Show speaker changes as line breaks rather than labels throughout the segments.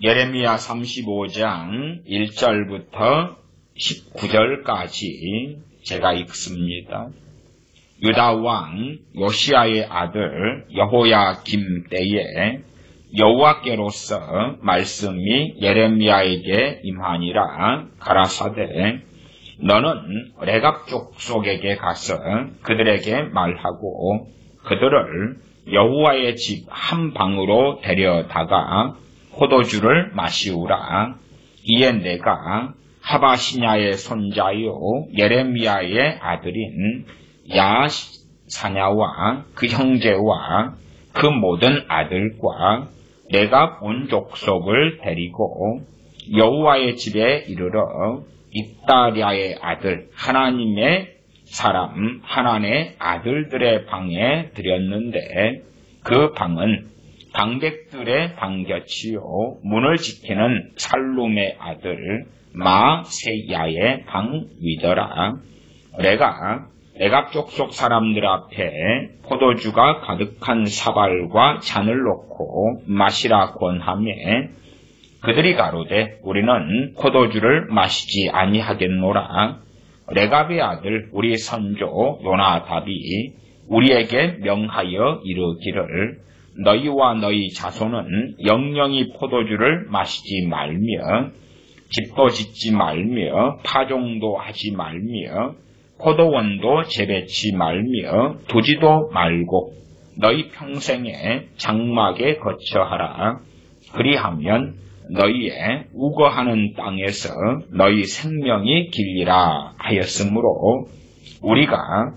예레미야 35장 1절부터 19절까지 제가 읽습니다. 유다 왕 요시야의 아들 여호야김 때에 여호와께로서 말씀이 예레미야에게 임하니라. 가라사대 너는 레갑 족속에게 가서 그들에게 말하고 그들을 여호와의 집 한 방으로 데려다가 포도주를 마시우라. 이에 내가 하바시냐의 손자요 예레미야의 아들인 야사냐와 그 형제와 그 모든 아들과 내가 온 족속을 데리고 여호와의 집에 이르러 잇다랴의 아들 하나님의 사람 하나님의 아들들의 방에 들였는데 그 방은 방백들의 방곁이요 문을 지키는 살룸의 아들 마세야의 방 위더라. 내가 레갑 족속 사람들 앞에 포도주가 가득한 사발과 잔을 놓고 마시라 권하매 그들이 가로되 우리는 포도주를 마시지 아니하겠노라. 레갑의 아들 우리 선조 요나답이 우리에게 명하여 이르기를 너희와 너희 자손은 영영이 포도주를 마시지 말며 집도 짓지 말며 파종도 하지 말며 포도원도 재배치 말며 두지도 말고 너희 평생에 장막에 거처하라. 그리하면 너희의 우거하는 땅에서 너희 생명이 길리라 하였으므로 우리가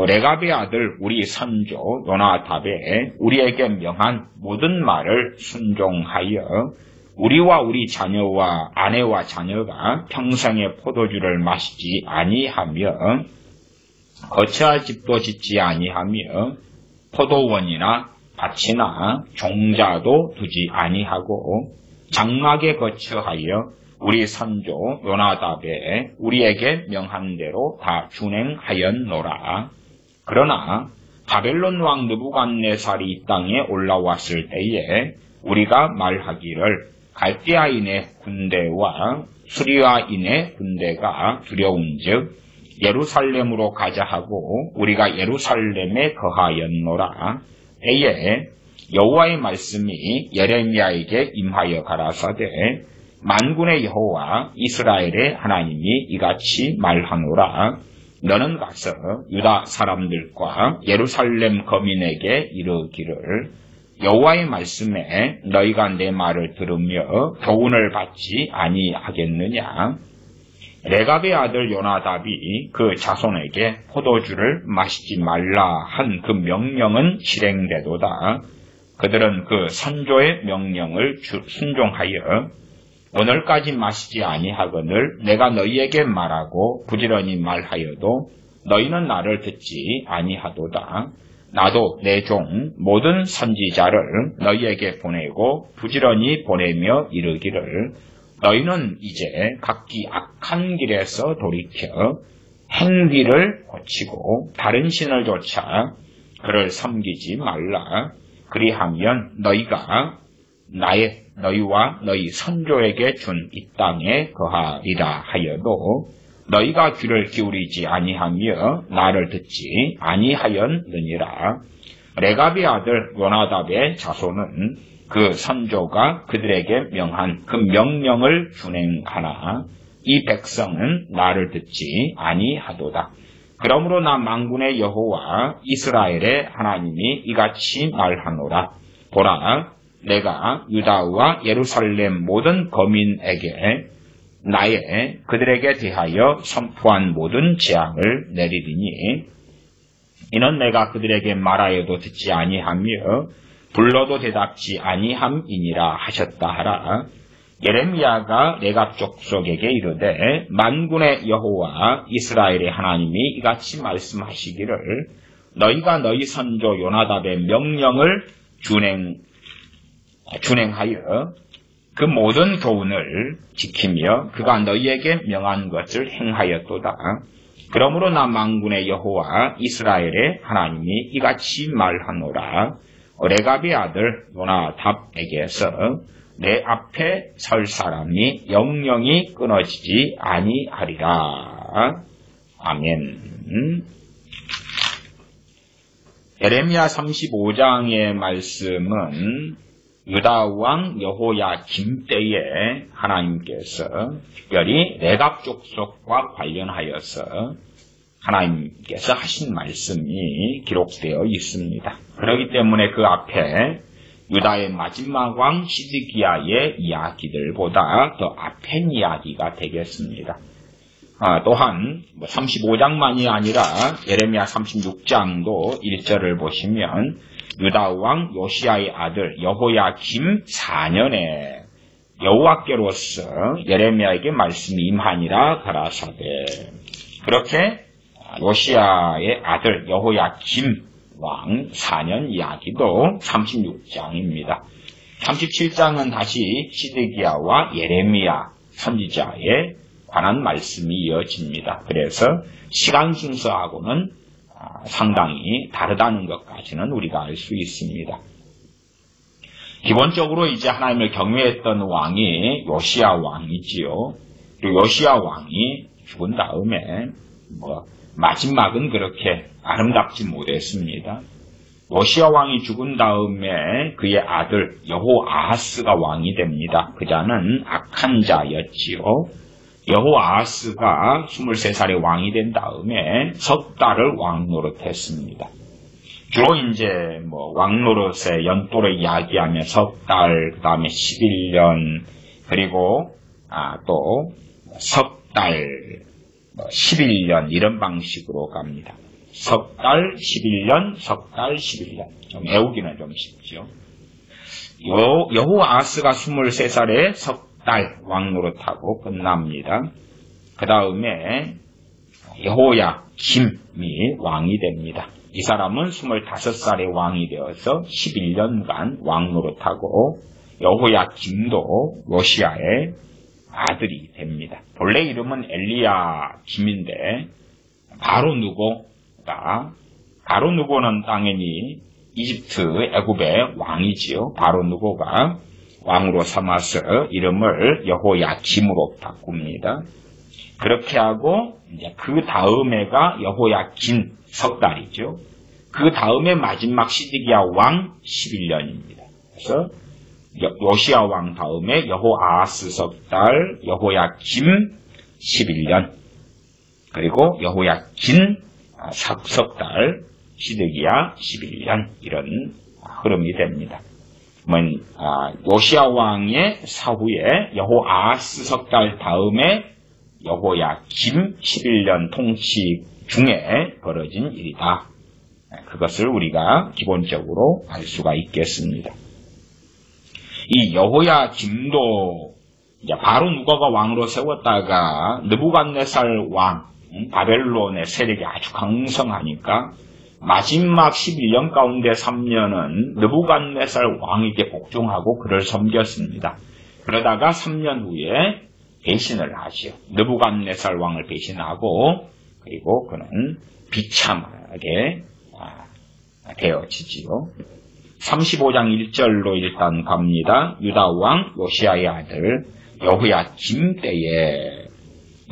레갑의 아들 우리 선조 요나답에 우리에게 명한 모든 말을 순종하여 우리와 우리 자녀와 아내와 자녀가 평생에 포도주를 마시지 아니하며 거처할 집도 짓지 아니하며 포도원이나 밭이나 종자도 두지 아니하고 장막에 거처하여 우리 선조 요나답에 우리에게 명한 대로 다 준행하였노라. 그러나 바벨론 왕 느부갓네살이 이 땅에 올라왔을 때에 우리가 말하기를 갈대아인의 군대와 수리아인의 군대가 두려운즉 예루살렘으로 가자 하고 우리가 예루살렘에 거하였노라. 때에 여호와의 말씀이 예레미야에게 임하여 가라사대 만군의 여호와 이스라엘의 하나님이 이같이 말하노라. 너는 가서 유다 사람들과 예루살렘 거민에게 이르기를 여호와의 말씀에 너희가 내 말을 들으며 교훈을 받지 아니하겠느냐. 레갑의 아들 요나답이 그 자손에게 포도주를 마시지 말라 한 그 명령은 실행되도다. 그들은 그 선조의 명령을 순종하여 오늘까지 마시지 아니하거늘 내가 너희에게 말하고 부지런히 말하여도 너희는 나를 듣지 아니하도다. 나도 내 종 모든 선지자를 너희에게 보내고 부지런히 보내며 이르기를 너희는 이제 각기 악한 길에서 돌이켜 행위를 고치고 다른 신을 쫓아 그를 섬기지 말라. 그리하면 너희가 너희와 너희 선조에게 준 이 땅에 거하리라 하여도 너희가 귀를 기울이지 아니하며 나를 듣지 아니하였느니라. 레갑의 아들 요나답의 자손은 그 선조가 그들에게 명한 그 명령을 준행하나 이 백성은 나를 듣지 아니하도다. 그러므로 나 만군의 여호와 이스라엘의 하나님이 이같이 말하노라. 보라, 내가 유다와 예루살렘 모든 거민에게 나의 그들에게 대하여 선포한 모든 재앙을 내리리니 이는 내가 그들에게 말하여도 듣지 아니하며 불러도 대답지 아니함이니라 하셨다 하라. 예레미야가 레갑 족속에게 이르되 만군의 여호와 이스라엘의 하나님이 이같이 말씀하시기를 너희가 너희 선조 요나답의 명령을 준행하여 그 모든 교훈을 지키며 그가 너희에게 명한 것을 행하였도다. 그러므로 나 만군의 여호와 이스라엘의 하나님이 이같이 말하노라. 레갑의 아들 요나답에게서 내 앞에 설 사람이 영영이 끊어지지 아니하리라. 아멘. 에레미야 35장의 말씀은 유다왕 여호야김 때에 하나님께서 특별히 레갑 족속과 관련하여서 하나님께서 하신 말씀이 기록되어 있습니다. 그렇기 때문에 그 앞에 유다의 마지막 왕 시드기야의 이야기들보다 더 앞엔 이야기가 되겠습니다. 또한 35장만이 아니라 예레미야 36장도 1절을 보시면 유다 왕 요시야의 아들 여호야김 4년에 여호와께로서 예레미야에게 말씀이 임하니라 가라사대. 그렇게 요시야의 아들 여호야김 왕 4년 이야기도 36장입니다. 37장은 다시 시드기야와 예레미야 선지자의 관한 말씀이 이어집니다. 그래서 시간 순서하고는 상당히 다르다는 것까지는 우리가 알 수 있습니다. 기본적으로 이제 하나님을 경외했던 왕이 요시야 왕이지요. 그리고 요시야 왕이 죽은 다음에 마지막은 그렇게 아름답지 못했습니다. 요시야 왕이 죽은 다음에 그의 아들 여호아하스가 왕이 됩니다. 그자는 악한 자였지요. 여호아하스가 23살에 왕이 된 다음에 석 달을 왕 노릇했습니다. 주로 이제 왕 노릇의 연도를 이야기하며 석 달, 그 다음에 11년, 그리고 또 석 달, 11년 이런 방식으로 갑니다. 석 달, 11년, 석 달, 11년. 좀 외우기는 좀 쉽죠. 여호아하스가 23살에 석 달 왕 노릇하고 끝납니다. 그 다음에 여호야김이 왕이 됩니다. 이 사람은 25살에 왕이 되어서 11년간 왕 노릇하고 여호야김도 요시야의 아들이 됩니다. 본래 이름은 엘리야김인데 바로 누고는 당연히 이집트 애굽의 왕이지요. 바로 누고가 왕으로 삼아서 이름을 여호야김으로 바꿉니다. 그렇게 하고 이제 그 다음에가 여호야김 석 달이죠. 그 다음에 마지막 시드기야 왕 11년입니다. 그래서 요시야 왕 다음에 여호아하스 석 달, 여호야김 11년, 그리고 여호야김 석 달, 시드기야 11년 이런 흐름이 됩니다. 요시야 왕의 사후에 여호아하스 석 달 다음에 여호야김 11년 통치 중에 벌어진 일이다. 그것을 우리가 기본적으로 알 수가 있겠습니다. 이 여호야김도 바로 누가가 왕으로 세웠다가 느부갓네살 왕, 바벨론의 세력이 아주 강성하니까 마지막 11년 가운데 3년은 느부갓네살 왕에게 복종하고 그를 섬겼습니다. 그러다가 3년 후에 배신을 하지요. 느부갓네살 왕을 배신하고 그리고 그는 비참하게 되어지지요. 35장 1절로 일단 갑니다. 유다 왕 요시야의 아들 여호야김 때에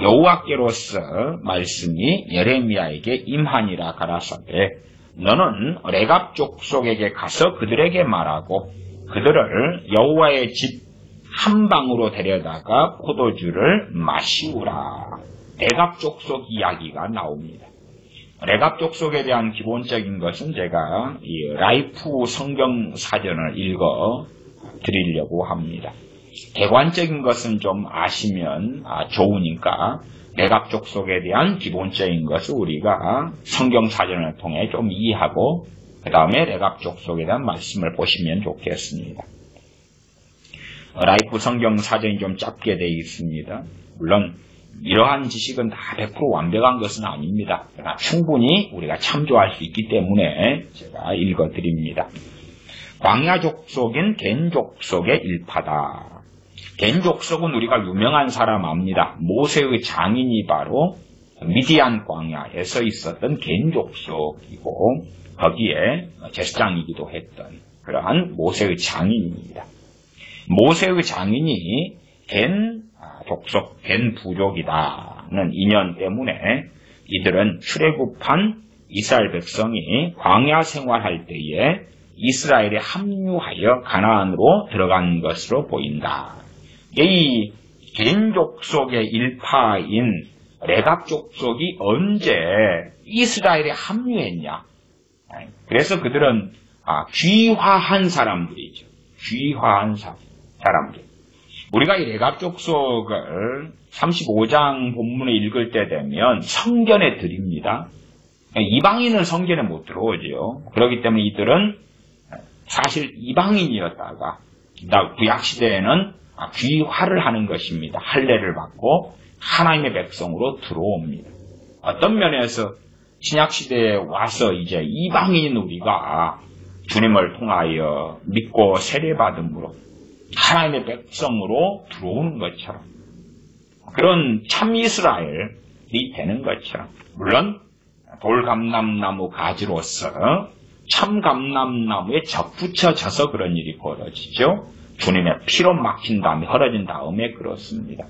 여호와께로서 말씀이 예레미야에게 임하니라 가라사대 너는 레갑 족속에게 가서 그들에게 말하고 그들을 여호와의 집 한 방으로 데려다가 포도주를 마시우라. 레갑 족속 이야기가 나옵니다. 레갑 족속에 대한 기본적인 것은 제가 이 라이프 성경 사전을 읽어 드리려고 합니다. 개관적인 것은 좀 아시면 좋으니까 레갑 족속에 대한 기본적인 것을 우리가 성경 사전을 통해 좀 이해하고 그 다음에 레갑 족속에 대한 말씀을 보시면 좋겠습니다. 라이프 성경 사전이 좀 짧게 되어 있습니다. 물론 이러한 지식은 다 100% 완벽한 것은 아닙니다. 그러나 충분히 우리가 참조할 수 있기 때문에 제가 읽어드립니다. 광야 족속인 겐 족속의 일파다. 겐 족속은 우리가 유명한 사람 압니다. 모세의 장인이 바로 미디안 광야에서 있었던 겐 족속이고 거기에 제사장이기도 했던 그러한 모세의 장인입니다. 모세의 장인이 겐 족속, 겐 부족이다는 인연 때문에 이들은 출애굽한 이스라엘 백성이 광야 생활할 때에 이스라엘에 합류하여 가나안으로 들어간 것으로 보인다. 이 겐 족속의 일파인 레갑 족속이 언제 이스라엘에 합류했냐? 그래서 그들은 귀화한 사람들이죠. 귀화한 사람들. 우리가 이 레갑 족속을 35장 본문을 읽을 때 되면 성전에 드립니다. 이방인은 성전에 못 들어오죠. 그렇기 때문에 이들은 사실 이방인이었다가 구약시대에는 귀화를 하는 것입니다. 할례를 받고 하나님의 백성으로 들어옵니다. 어떤 면에서 신약시대에 와서 이제 이방인인 우리가 주님을 통하여 믿고 세례받음으로 하나님의 백성으로 들어오는 것처럼 그런 참 이스라엘이 되는 것처럼 물론 돌감람나무 가지로서 참 감람나무에 접붙여져서 그런 일이 벌어지죠. 주님의 피로 막힌 다음에 헐어진 다음에 그렇습니다.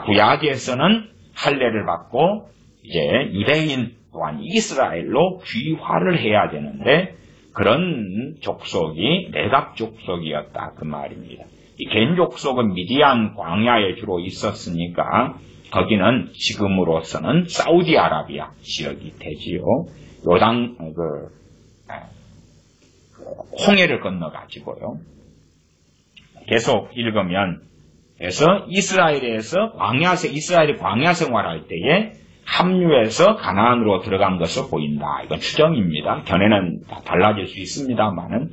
구약에서는 할례를 받고 이제 유대인 또한 이스라엘로 귀화를 해야 되는데 그런 족속이 레갑 족속이었다 그 말입니다. 이 겐 족속은 미디안 광야에 주로 있었으니까 거기는 지금으로서는 사우디아라비아 지역이 되지요. 요단 홍해를 건너가지고요. 계속 읽으면 그래서 이스라엘에서 이스라엘이 광야 생활할 때에 합류해서 가나안으로 들어간 것으로 보인다. 이건 추정입니다. 견해는 다 달라질 수 있습니다만은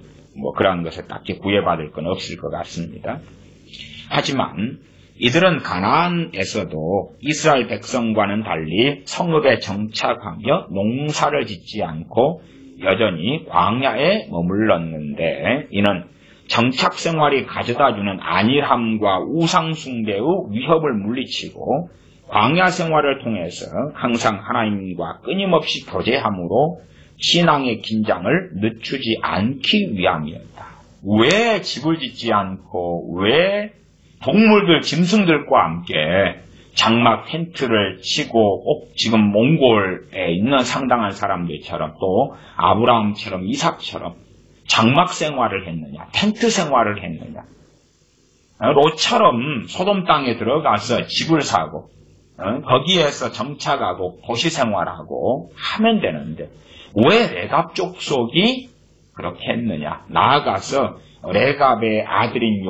그러한 것에 딱히 구애받을 건 없을 것 같습니다. 하지만 이들은 가나안에서도 이스라엘 백성과는 달리 성읍에 정착하며 농사를 짓지 않고 여전히 광야에 머물렀는데 이는 정착 생활이 가져다주는 안일함과 우상 숭배의 위협을 물리치고 광야 생활을 통해서 항상 하나님과 끊임없이 교제함으로 신앙의 긴장을 늦추지 않기 위함이었다. 왜 집을 짓지 않고 왜 동물들, 짐승들과 함께 장막 텐트를 치고 꼭 지금 몽골에 있는 상당한 사람들처럼 또 아브라함처럼 이삭처럼 장막 생활을 했느냐, 텐트 생활을 했느냐. 롯처럼 소돔 땅에 들어가서 집을 사고 거기에서 정착하고 도시 생활하고 하면 되는데 왜 레갑 족속이 그렇게 했느냐. 나아가서 레갑의 아들인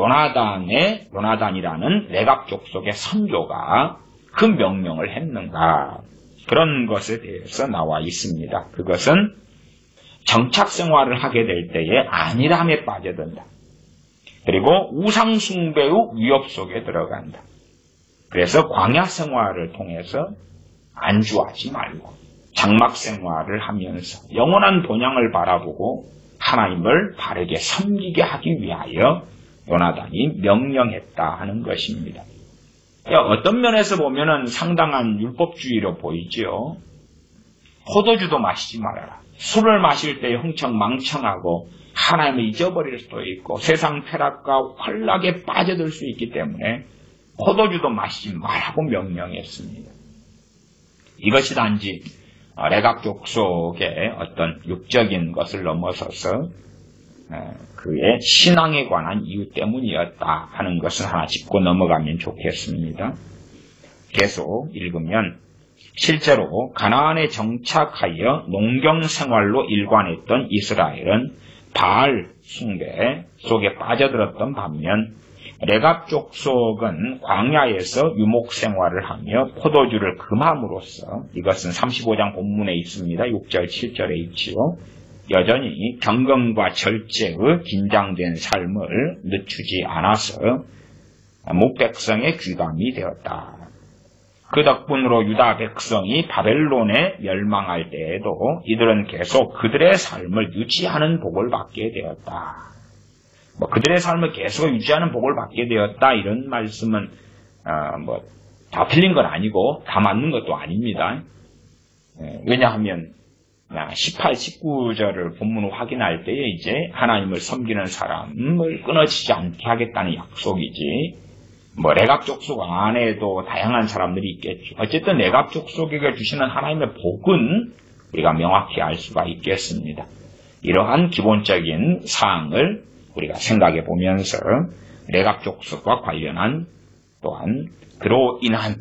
요나단이라는 레갑 족속의 선조가 그 명령을 했는가. 그런 것에 대해서 나와 있습니다. 그것은 정착 생활을 하게 될 때에 안일함에 빠져든다. 그리고 우상 숭배의 위협 속에 들어간다. 그래서 광야 생활을 통해서 안주하지 말고 장막 생활을 하면서 영원한 본향을 바라보고 하나님을 바르게 섬기게 하기 위하여 요나단이 명령했다 하는 것입니다. 어떤 면에서 보면은 상당한 율법주의로 보이죠. 포도주도 마시지 말아라. 술을 마실 때 흥청망청하고 하나님을 잊어버릴 수도 있고 세상 쾌락과 환락에 빠져들 수 있기 때문에 포도주도 마시지 말라고 명령했습니다. 이것이 단지 레갑 족속의 어떤 육적인 것을 넘어서서 그의 신앙에 관한 이유 때문이었다 하는 것을 하나 짚고 넘어가면 좋겠습니다. 계속 읽으면 실제로 가나안에 정착하여 농경 생활로 일관했던 이스라엘은 바알 숭배 속에 빠져들었던 반면 레갑 족속은 광야에서 유목 생활을 하며 포도주를 금함으로써 이것은 35장 본문에 있습니다. 6절 7절에 있지요. 여전히 경건과 절제의 긴장된 삶을 늦추지 않아서 목백성의 귀감이 되었다. 그 덕분으로 유다 백성이 바벨론에 멸망할 때에도 이들은 계속 그들의 삶을 유지하는 복을 받게 되었다. 그들의 삶을 계속 유지하는 복을 받게 되었다. 이런 말씀은 다 틀린 건 아니고 다 맞는 것도 아닙니다. 왜냐하면 18, 19절을 본문을 확인할 때에 이제 하나님을 섬기는 사람을 끊어지지 않게 하겠다는 약속이지, 레갑 족속 안에도 다양한 사람들이 있겠죠. 어쨌든 레갑 족속에게 주시는 하나님의 복은 우리가 명확히 알 수가 있겠습니다. 이러한 기본적인 사항을 우리가 생각해 보면서 레갑 족속과 관련한 또한 그로 인한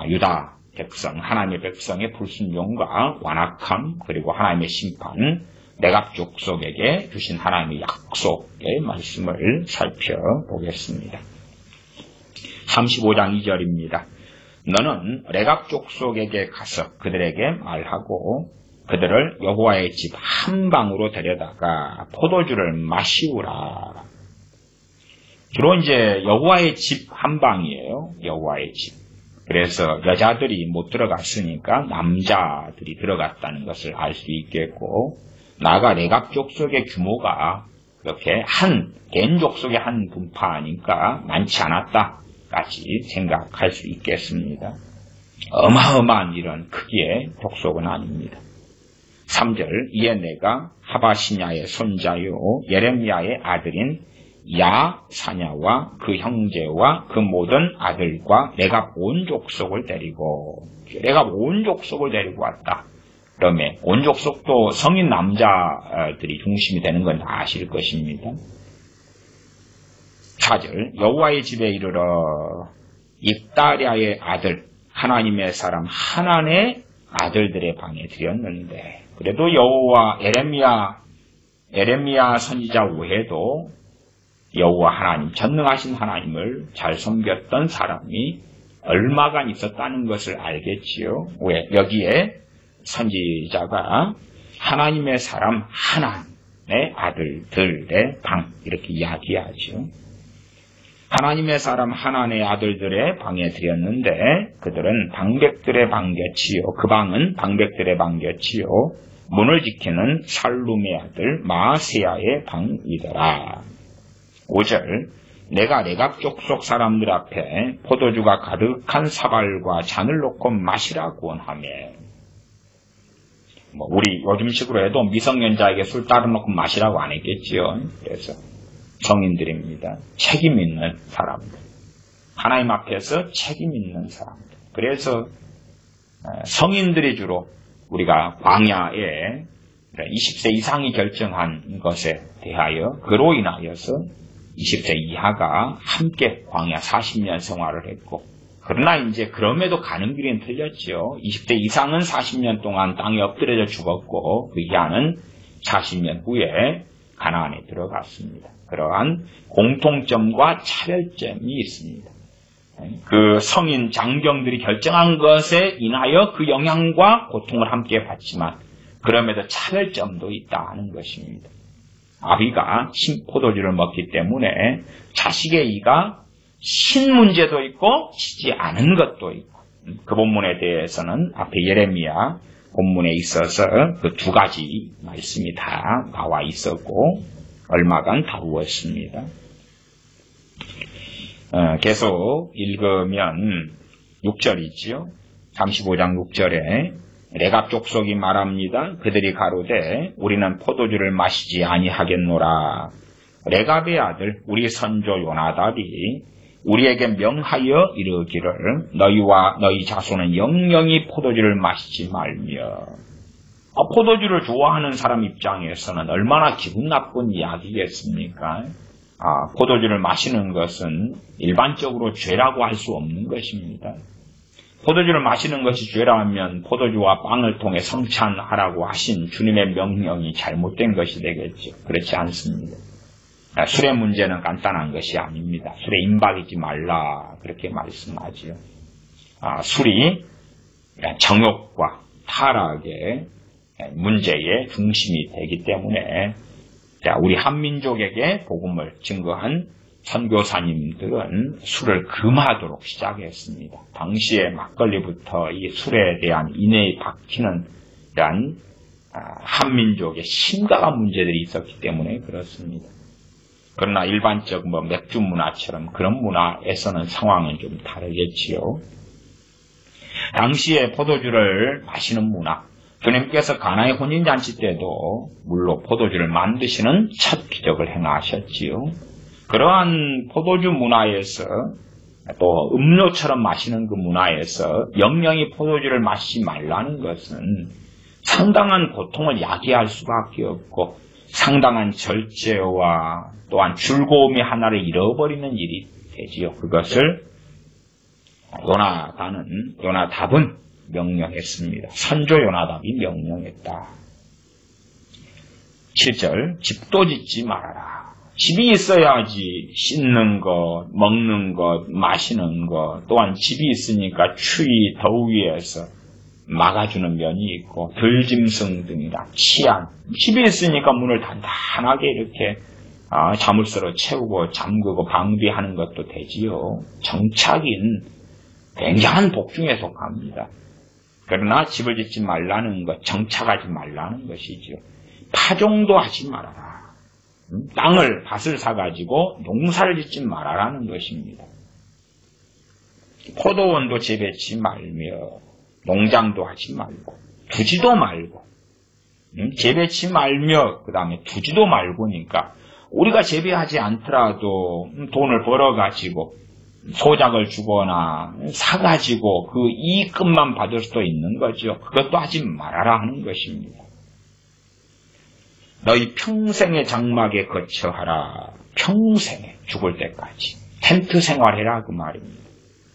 유다 백성, 하나님의 백성의 불순종과 완악함, 그리고 하나님의 심판, 레갑 족속에게 주신 하나님의 약속의 말씀을 살펴보겠습니다. 35장 2절입니다. 너는 레갑 족속에게 가서 그들에게 말하고 그들을 여호와의 집 한 방으로 데려다가 포도주를 마시우라. 주로 이제 여호와의 집 한 방이에요. 여호와의 집. 그래서 여자들이 못 들어갔으니까 남자들이 들어갔다는 것을 알 수 있겠고, 나아가 레갑 족속의 규모가 그렇게 개인 족속의 한 분파니까 많지 않았다까지 생각할 수 있겠습니다. 어마어마한 이런 크기의 족속은 아닙니다. 3절, 이에 내가 하바시냐의 손자요 예레미야의 아들인 야사냐와 그 형제와 그 모든 아들과 레갑 온 족속을 데리고 왔다. 그러면 온 족속도 성인 남자들이 중심이 되는 건 다 아실 것입니다. 4절, 여호와의 집에 이르러 입다랴의 아들 하나님의 사람 하난의 아들들의 방에 들였는데, 그래도 여호와 에레미야 선지자 외에도 여호와 하나님, 전능하신 하나님을 잘 섬겼던 사람이 얼마간 있었다는 것을 알겠지요. 왜? 여기에 선지자가 하나님의 사람 하난의 아들들의 방 이렇게 이야기하죠. 하나님의 사람 하난의 아들들의 방에 들였는데 그들은 방백들의 방곁이요, 그 방은 방백들의 방곁이요, 문을 지키는 살룸의 아들 마세야의 방이더라. 5절, 내가 레갑 족속 사람들 앞에 포도주가 가득한 사발과 잔을 놓고 마시라고 하며, 우리 요즘식으로 해도 미성년자에게 술 따로 놓고 마시라고 안 했겠지요. 그래서 성인들입니다. 책임 있는 사람들, 하나님 앞에서 책임 있는 사람들. 그래서 성인들이 주로 우리가 광야에 20세 이상이 결정한 것에 대하여 그로 인하여서 20세 이하가 함께 광야 40년 생활을 했고, 그러나 이제 그럼에도 가는 길은 틀렸죠. 20대 이상은 40년 동안 땅에 엎드려져 죽었고 그 이하는 40년 후에 가나안에 들어갔습니다. 그러한 공통점과 차별점이 있습니다. 그 성인 장병들이 결정한 것에 인하여 그 영향과 고통을 함께 받지만 그럼에도 차별점도 있다는 것입니다. 아비가 포도주를 먹기 때문에 자식의 이가 신 문제도 있고 시지 않은 것도 있고, 그 본문에 대해서는 앞에 예레미야 본문에 있어서 그 두 가지 말씀이 다 나와 있었고 얼마간 다루었습니다. 계속 읽으면 6절이지요. 35장 6절에 레갑 족속이 말합니다. 그들이 가로되 우리는 포도주를 마시지 아니하겠노라. 레갑의 아들 우리 선조 요나답이 우리에게 명하여 이르기를 너희와 너희 자손은 영영이 포도주를 마시지 말며. 포도주를 좋아하는 사람 입장에서는 얼마나 기분 나쁜 이야기겠습니까? 포도주를 마시는 것은 일반적으로 죄라고 할 수 없는 것입니다. 포도주를 마시는 것이 죄라면 포도주와 빵을 통해 성찬하라고 하신 주님의 명령이 잘못된 것이 되겠죠. 그렇지 않습니다. 술의 문제는 간단한 것이 아닙니다. 술에 임박이지 말라 그렇게 말씀하지요. 술이 정욕과 타락의 문제의 중심이 되기 때문에 우리 한민족에게 복음을 증거한 선교사님들은 술을 금하도록 시작했습니다. 당시에 막걸리부터 이 술에 대한 인해에 박히는 이러한 한민족의 심각한 문제들이 있었기 때문에 그렇습니다. 그러나 일반적 맥주 문화처럼 그런 문화에서는 상황은 좀 다르겠지요. 당시에 포도주를 마시는 문화, 주님께서 가나의 혼인잔치 때도 물로 포도주를 만드시는 첫 기적을 행하셨지요. 그러한 포도주 문화에서 또 음료처럼 마시는 그 문화에서 영영이 포도주를 마시지 말라는 것은 상당한 고통을 야기할 수밖에 없고 상당한 절제와 또한 즐거움이 하나를 잃어버리는 일이 되지요. 그것을 요나답은 명령했습니다. 선조 요나답이 명령했다. 7절 집도 짓지 말아라. 집이 있어야지 씻는 것, 먹는 것, 마시는 것, 또한 집이 있으니까 추위, 더위에서 막아주는 면이 있고 들짐승 등이나 치안, 집이 있으니까 문을 단단하게 이렇게 자물쇠로 채우고 잠그고 방비하는 것도 되지요. 정착인 굉장한 복중에 속합니다. 그러나 집을 짓지 말라는 것, 정착하지 말라는 것이지요. 파종도 하지 말아라. 밭을 사가지고 농사를 짓지 말아라는 것입니다. 포도원도 재배치 말며 농장도 하지 말고 두지도 말고 재배치 말며 그 다음에 두지도 말고니까 우리가 재배하지 않더라도 돈을 벌어가지고 소작을 주거나 사가지고 그 이익금만 받을 수도 있는 거죠. 그것도 하지 말아라 하는 것입니다. 너희 평생의 장막에 거처하라. 평생에 죽을 때까지 텐트 생활해라 그 말입니다.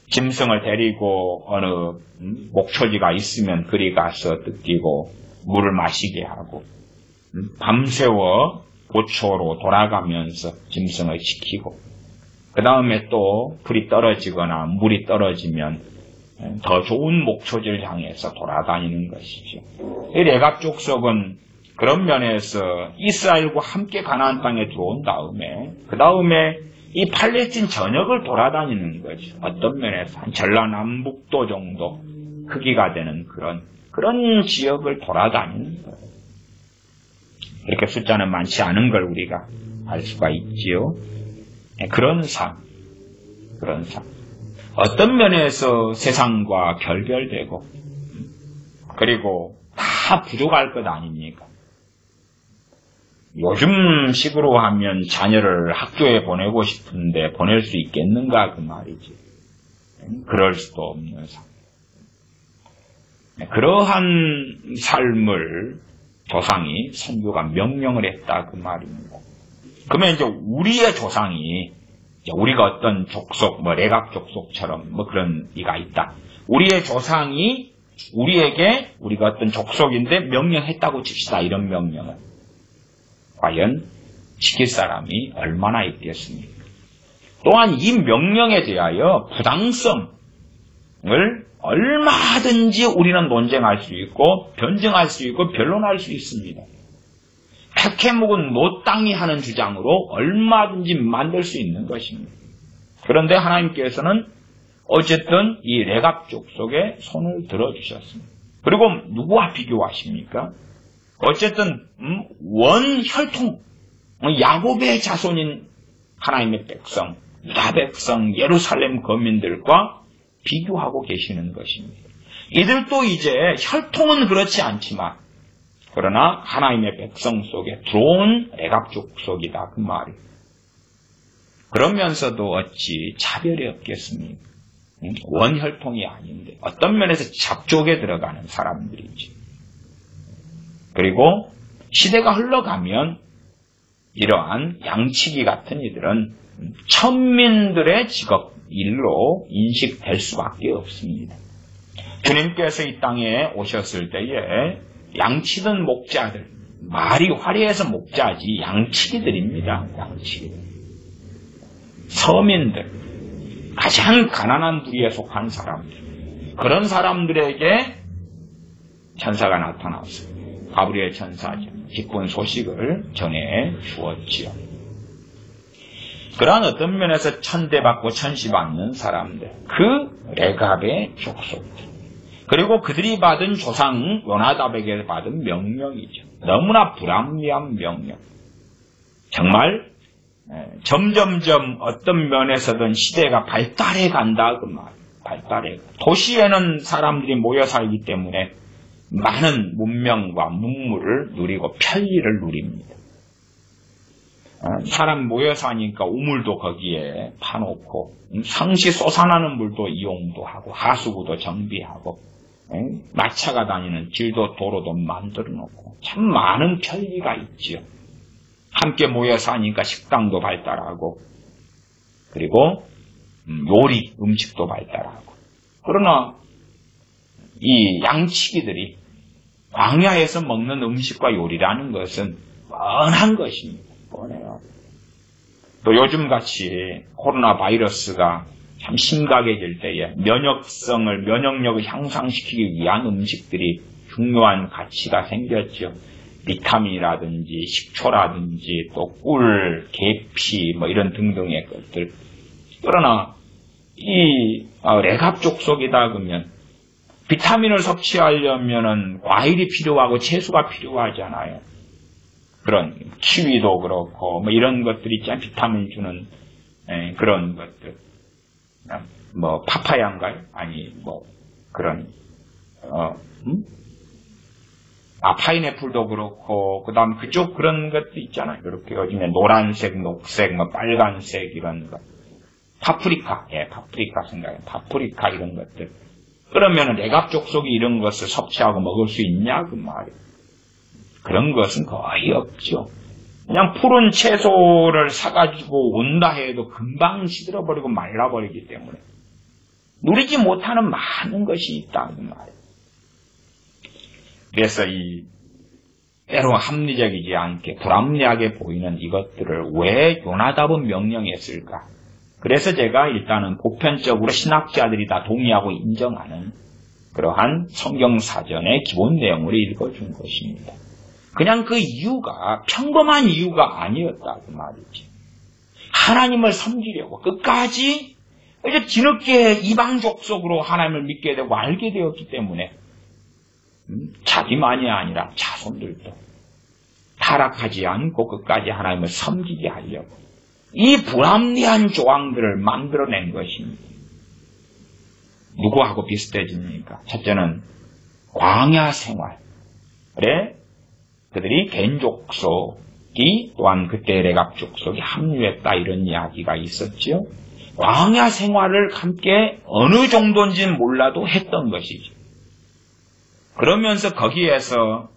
짐승을 데리고 어느 목초지가 있으면 그리 가서 뜯기고 물을 마시게 하고 밤새워 고초로 돌아가면서 짐승을 지키고 그 다음에 또 불이 떨어지거나 물이 떨어지면 더 좋은 목초지를 향해서 돌아다니는 것이죠. 이 레갑 족속은 그런 면에서 이스라엘과 함께 가나안 땅에 들어온 다음에 그 다음에 이 팔레스틴 전역을 돌아다니는 거죠. 어떤 면에서 한 전라남북도 정도 크기가 되는 그런 지역을 돌아다니는 거예요. 이렇게 숫자는 많지 않은 걸 우리가 알 수가 있지요. 그런 삶. 어떤 면에서 세상과 결별되고 그리고 다 부족할 것 아닙니까? 요즘식으로 하면 자녀를 학교에 보내고 싶은데 보낼 수 있겠는가 그 말이지. 그럴 수도 없는 삶. 그러한 삶을 조상이 선조가 명령을 했다 그 말입니다. 그러면 이제 우리의 조상이 우리가 어떤 족속, 레갑 족속처럼 그런 이가 있다. 우리의 조상이 우리에게 우리가 어떤 족속인데 명령했다고 칩시다. 이런 명령을. 과연 지킬 사람이 얼마나 있겠습니까? 또한 이 명령에 대하여 부당성을 얼마든지 우리는 논쟁할 수 있고 변증할 수 있고 변론할 수 있습니다. 백해 묵은 노땅이 하는 주장으로 얼마든지 만들 수 있는 것입니다. 그런데 하나님께서는 어쨌든 이 레갑 족속에 손을 들어주셨습니다. 그리고 누구와 비교하십니까? 어쨌든 원혈통 야곱의 자손인 하나님의 백성, 유다 백성, 예루살렘 거민들과 비교하고 계시는 것입니다. 이들도 이제 혈통은 그렇지 않지만 그러나 하나님의 백성 속에 들어온 레갑 족속이다 그 말이에요. 그러면서도 어찌 차별이 없겠습니까? 원혈통이 아닌데 어떤 면에서 잡족에 들어가는 사람들이지. 그리고 시대가 흘러가면 이러한 양치기 같은 이들은 천민들의 직업 일로 인식될 수밖에 없습니다. 주님께서 이 땅에 오셨을 때에 양치던 목자들, 말이 화려해서 목자지 양치기들입니다. 양치기들. 서민들, 가장 가난한 부류에 속한 사람들, 그런 사람들에게 천사가 나타나서 가브리엘 천사죠. 기쁜 소식을 전해 주었지요. 그러한 어떤 면에서 천대받고 천시받는 사람들, 그 레갑의 족속들, 그리고 그들이 받은 조상 요나답에게 받은 명령이죠. 너무나 불합리한 명령. 정말 점점점 어떤 면에서든 시대가 발달해 간다 그 말. 발달해. 도시에는 사람들이 모여 살기 때문에 많은 문명과 문물을 누리고 편리를 누립니다. 사람 모여 사니까 우물도 거기에 파놓고 상시 솟아나는 물도 이용도 하고 하수구도 정비하고 마차가 다니는 길도 도로도 만들어 놓고 참 많은 편리가 있지요. 함께 모여 사니까 식당도 발달하고 그리고 요리, 음식도 발달하고. 그러나 이 양치기들이 광야에서 먹는 음식과 요리라는 것은 뻔한 것입니다. 뻔해요. 또 요즘같이 코로나 바이러스가 참 심각해질 때에 면역력을 향상시키기 위한 음식들이 중요한 가치가 생겼죠. 비타민이라든지 식초라든지 또 꿀, 계피 이런 등등의 것들. 그러나 이 레갑족속이다 그러면 비타민을 섭취하려면은 과일이 필요하고 채소가 필요하잖아요. 그런 키위도 그렇고 이런 것들이 있잖아요. 비타민 주는 그런 것들. 파파야인가요? 아니 그런 파인애플도 그렇고 그다음 그쪽 그런 것도 있잖아요. 이렇게 요즘에 노란색, 녹색, 빨간색 이런 거. 파프리카 생각해요. 파프리카 이런 것들. 그러면은 레갑족속이 이런 것을 섭취하고 먹을 수 있냐 그 말이에요. 그런 것은 거의 없죠. 그냥 푸른 채소를 사가지고 온다 해도 금방 시들어버리고 말라버리기 때문에 누리지 못하는 많은 것이 있다 그 말이에요. 그래서 때로 합리적이지 않게 불합리하게 보이는 이것들을 왜 요나답은 명령했을까? 그래서 제가 일단은 보편적으로 신학자들이 다 동의하고 인정하는 그러한 성경사전의 기본 내용을 읽어준 것입니다. 그냥 그 이유가 평범한 이유가 아니었다 그 말이지. 하나님을 섬기려고 끝까지 이제 뒤늦게 이방 족속으로 하나님을 믿게 되고 알게 되었기 때문에 자기만이 아니라 자손들도 타락하지 않고 끝까지 하나님을 섬기게 하려고 이 불합리한 조항들을 만들어낸 것입니다. 누구하고 비슷해집니까? 첫째는 광야 생활에 그들이 겐족속이 또한 그때 레갑족속이 합류했다 이런 이야기가 있었죠. 광야 생활을 함께 어느 정도인지는 몰라도 했던 것이죠. 그러면서 거기에서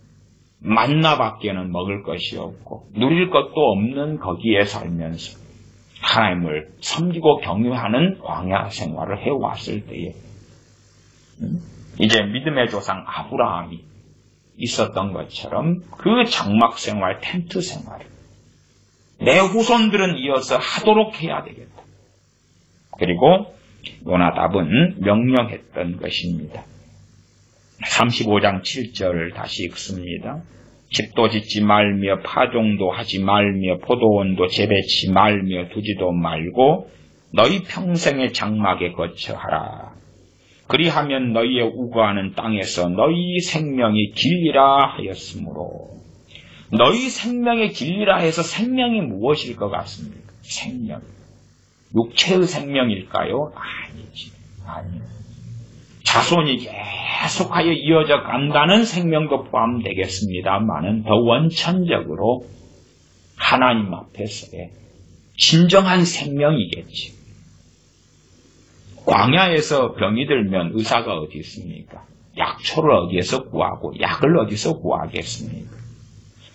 만나밖에는 먹을 것이 없고 누릴 것도 없는 거기에 살면서 하나님을 섬기고 경유하는 광야 생활을 해왔을 때에 이제 믿음의 조상 아브라함이 있었던 것처럼 그 장막 생활, 텐트 생활을 내 후손들은 이어서 하도록 해야 되겠다. 그리고 요나답은 명령했던 것입니다. 35장 7절을 다시 읽습니다. 집도 짓지 말며 파종도 하지 말며 포도원도 재배치 말며 두지도 말고 너희 평생의 장막에 거처하라. 그리하면 너희의 우거하는 땅에서 너희 생명이 길리라 하였으므로. 너희 생명의 길리라 해서 생명이 무엇일 것 같습니까? 생명. 육체의 생명일까요? 아니지. 아니요. 자손이 계속하여 이어져 간다는 생명도 포함되겠습니다만은 더 원천적으로 하나님 앞에서의 진정한 생명이겠지. 광야에서 병이 들면 의사가 어디 있습니까? 약초를 어디에서 구하고 약을 어디서 구하겠습니까?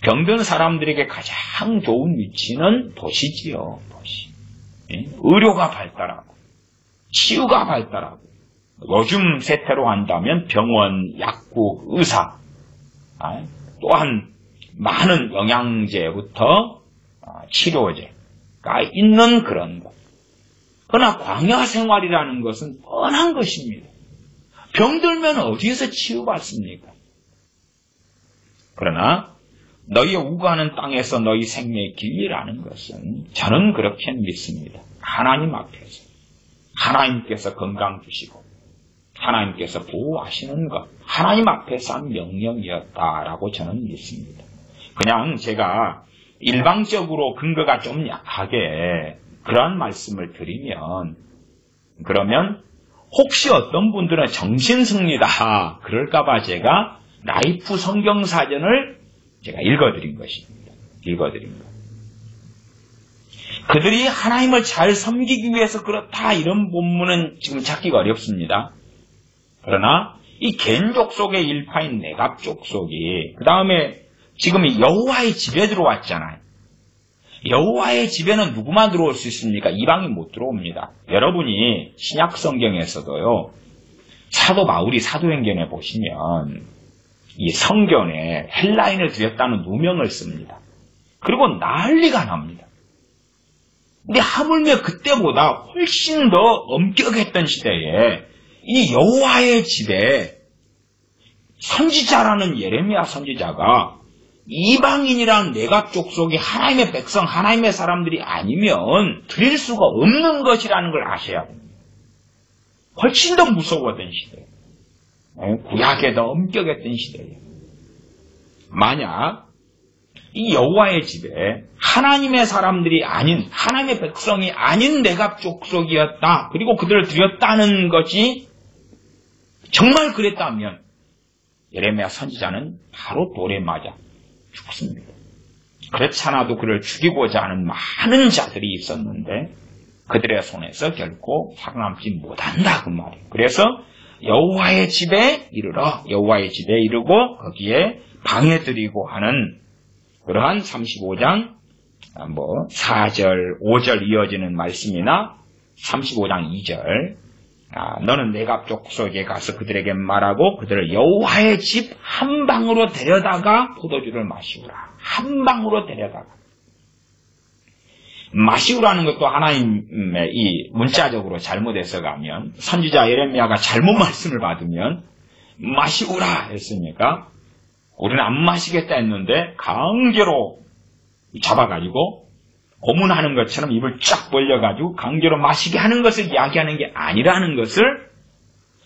병든 사람들에게 가장 좋은 위치는 도시지요. 도시. 의료가 발달하고 치유가 발달하고 요즘 세태로 한다면 병원, 약국, 의사 또한 많은 영양제부터 치료제가 있는 그런 것. 그러나 광야 생활이라는 것은 뻔한 것입니다. 병들면 어디에서 치유받습니까? 그러나 너희의 우거하는 땅에서 너희 생명의 길이라는 것은 저는 그렇게 믿습니다. 하나님 앞에서 하나님께서 건강 주시고 하나님께서 보호하시는 것, 하나님 앞에서 한 명령이었다라고 저는 믿습니다. 그냥 제가 일방적으로 근거가 좀 약하게 그러한 말씀을 드리면 그러면 혹시 어떤 분들은 정신승리다 그럴까봐 제가 라이프 성경사전을 제가 읽어드린 것입니다. 읽어드린 것. 그들이 하나님을 잘 섬기기 위해서 그렇다 이런 본문은 지금 찾기가 어렵습니다. 그러나 이 겐 족속의 일파인 네갑 족속이 그 다음에 지금 여호와의 집에 들어왔잖아요. 여호와의 집에는 누구만 들어올 수 있습니까? 이방이 못 들어옵니다. 여러분이 신약 성경에서도요. 사도 바울이 사도행전에 보시면 이 성전에 헬라인을 들였다는 누명을 씁니다. 그리고 난리가 납니다. 근데 하물며 그때보다 훨씬 더 엄격했던 시대에 이 여호와의 집에 선지자라는 예레미야 선지자가 이방인이란 네갑 족속이 하나님의 백성, 하나님의 사람들이 아니면 드릴 수가 없는 것이라는 걸 아셔야 됩니다. 훨씬 더 무서웠던 시대. 구약에 더 엄격했던 시대예요. 만약 이 여호와의 집에 하나님의 사람들이 아닌, 하나님의 백성이 아닌 네갑 족속이었다. 그리고 그들을 드렸다는 것이 정말 그랬다면 예레미야 선지자는 바로 돌에 맞아 죽습니다. 그렇지 않아도 그를 죽이고자 하는 많은 자들이 있었는데 그들의 손에서 결코 살아남지 못한다 그 말이에요. 그래서 여호와의 집에 이르러 여호와의 집에 이르고 거기에 방해드리고 하는 그러한 35장 4절 5절 이어지는 말씀이나 35장 2절 너는 네갑 족속에 가서 그들에게 말하고 그들을 여호와의 집 한 방으로 데려다가 포도주를 마시우라. 한 방으로 데려다가. 마시우라는 것도 하나님의 이 문자적으로 잘못해서 가면 선지자 예레미야가 잘못 말씀을 받으면 마시우라 했으니까 우리는 안 마시겠다 했는데 강제로 잡아가지고 고문하는 것처럼 입을 쫙 벌려가지고 강제로 마시게 하는 것을 이야기하는 게 아니라는 것을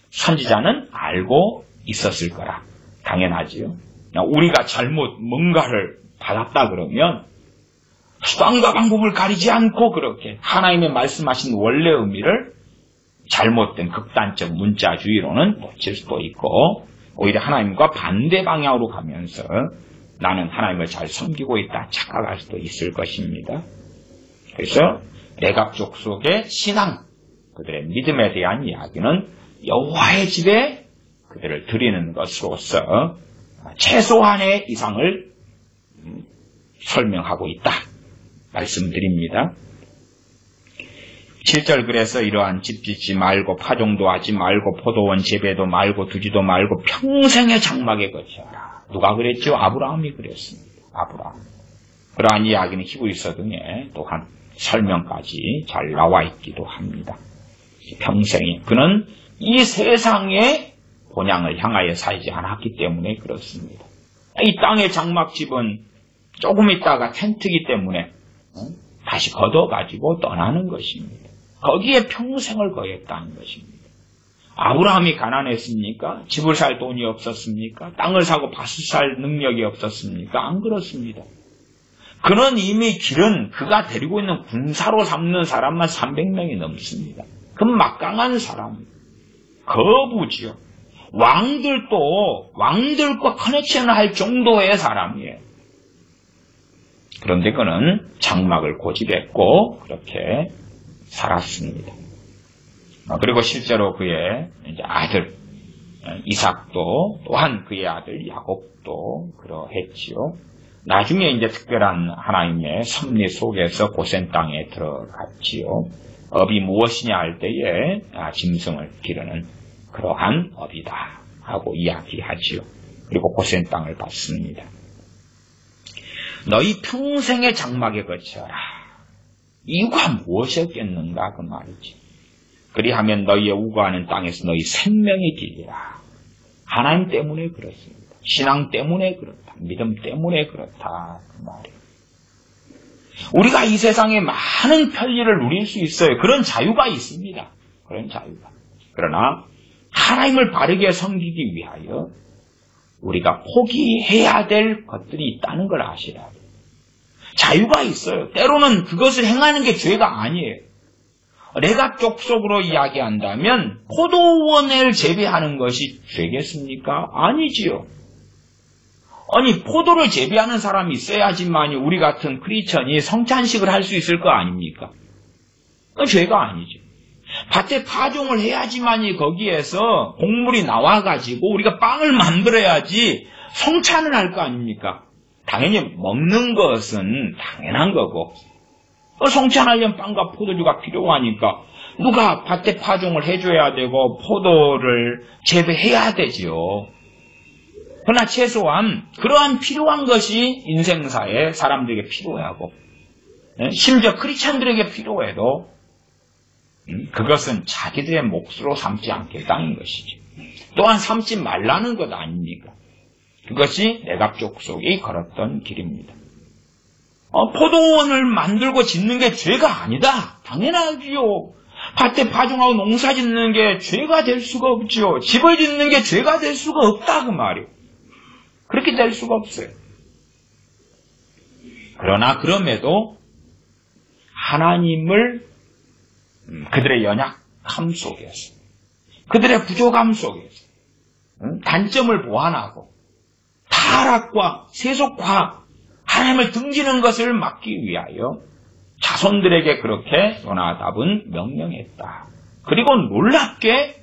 선지자는 알고 있었을 거라. 당연하지요. 우리가 잘못 뭔가를 받았다 그러면 수단과 방법을 가리지 않고 그렇게 하나님의 말씀하신 원래 의미를 잘못된 극단적 문자주의로는 놓칠 수도 있고 오히려 하나님과 반대 방향으로 가면서 나는 하나님을 잘 섬기고 있다 착각할 수도 있을 것입니다. 그래서 네갑 족속의 신앙, 그들의 믿음에 대한 이야기는 여호와의 집에 그들을 드리는 것으로서 최소한의 이상을 설명하고 있다 말씀드립니다. 7절 그래서 이러한 집 짓지 말고 파종도 하지 말고 포도원 재배도 말고 두지도 말고 평생의 장막에 거치어라. 누가 그랬죠? 아브라함이 그랬습니다. 아브라함. 그러한 이야기는 히브리서 등에 또한 설명까지 잘 나와 있기도 합니다. 평생에 그는 이 세상의 본향을 향하여 살지 않았기 때문에 그렇습니다. 이 땅의 장막집은 조금 있다가 텐트기 때문에 다시 걷어가지고 떠나는 것입니다. 거기에 평생을 거했다는 것입니다. 아브라함이 가난했습니까? 집을 살 돈이 없었습니까? 땅을 사고 밭을 살 능력이 없었습니까? 안 그렇습니다. 그는 이미 길은 그가 데리고 있는 군사로 삼는 사람만 300명이 넘습니다. 그 막강한 사람, 거부지요. 왕들과 커넥션을 할 정도의 사람이에요. 그런데 그는 장막을 고집했고 그렇게 살았습니다. 그리고 실제로 그의 이제 아들 이삭도 또한 그의 아들 야곱도 그러했지요. 나중에 이제 특별한 하나님의 섭리 속에서 고센 땅에 들어갔지요. 업이 무엇이냐 할 때에 짐승을 기르는 그러한 업이다 하고 이야기하지요. 그리고 고센 땅을 받습니다. 너희 평생의 장막에 거쳐라. 이유가 무엇이었겠는가 그 말이지. 그리하면 너희의 우거하는 땅에서 너희 생명이 길리라. 하나님 때문에 그렇습니다. 신앙 때문에 그렇다. 믿음 때문에 그렇다 그 말이에요. 우리가 이 세상에 많은 편리를 누릴 수 있어요. 그런 자유가 있습니다. 그런 자유가. 그러나 하나님을 바르게 섬기기 위하여 우리가 포기해야 될 것들이 있다는 걸 아시라. 자유가 있어요. 때로는 그것을 행하는 게 죄가 아니에요. 레갑 족속으로 이야기한다면 포도원을 재배하는 것이 죄겠습니까? 아니지요. 아니 포도를 재배하는 사람이 있어야지만 우리 같은 크리스천이 성찬식을 할 수 있을 거 아닙니까? 그건 죄가 아니죠. 밭에 파종을 해야지만이 거기에서 곡물이 나와가지고 우리가 빵을 만들어야지 성찬을 할 거 아닙니까? 당연히 먹는 것은 당연한 거고 성찬하려면 빵과 포도주가 필요하니까 누가 밭에 파종을 해줘야 되고 포도를 재배해야 되지요. 그러나 최소한 그러한 필요한 것이 인생사에 사람들에게 필요하고 심지어 크리스찬들에게 필요해도 그것은 자기들의 몫으로 삼지 않겠다는 것이죠. 또한 삼지 말라는 것 아닙니까? 그것이 내갑족속이 걸었던 길입니다. 포도원을 만들고 짓는 게 죄가 아니다. 당연하지요. 밭에 파종하고 농사 짓는 게 죄가 될 수가 없지요. 집을 짓는 게 죄가 될 수가 없다 그 말이에요. 그렇게 될 수가 없어요. 그러나 그럼에도 하나님을 그들의 연약함 속에서 그들의 부족함 속에서 단점을 보완하고 타락과 세속화 하나님을 등지는 것을 막기 위하여 자손들에게 그렇게 요나답은 명령했다. 그리고 놀랍게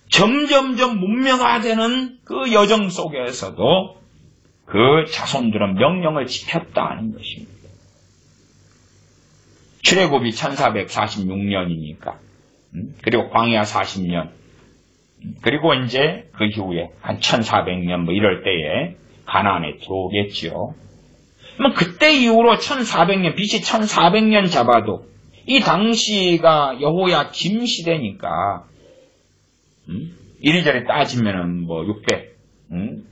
점점점 문명화되는 그 여정 속에서도 그 자손들은 명령을 지켰다는 것입니다. 출애굽이 1446년이니까 그리고 광야 40년 그리고 이제 그 이후에 한 1400년 뭐 이럴 때에 가나안에 들어오겠죠. 그러면 그때 이후로 1400년 BC 1400년 잡아도 이 당시가 여호야김 시대니까 이리저리 따지면은 뭐 600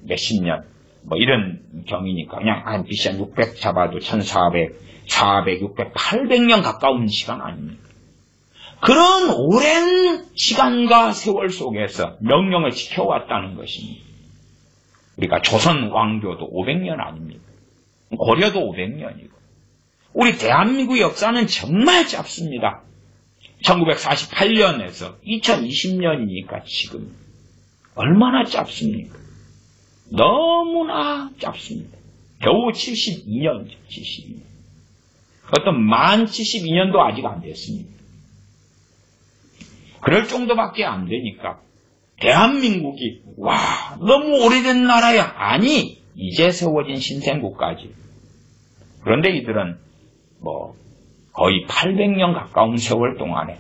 몇십 년 뭐 이런 경이니까 그냥 한 BC 한 600 잡아도 1400 400, 600, 800년 가까운 시간 아닙니까? 그런 오랜 시간과 세월 속에서 명령을 지켜왔다는 것입니다. 우리가 조선 왕조도 500년 아닙니까? 고려도 500년이고 우리 대한민국 역사는 정말 짧습니다. 1948년에서 2020년이니까 지금 얼마나 짧습니까? 너무나 짧습니다. 겨우 72년이죠. 72년. 어떤 만 72년도 아직 안 됐습니다. 그럴 정도밖에 안 되니까 대한민국이 와 너무 오래된 나라야. 아니 이제 세워진 신생국가지. 그런데 이들은 뭐 거의 800년 가까운 세월 동안에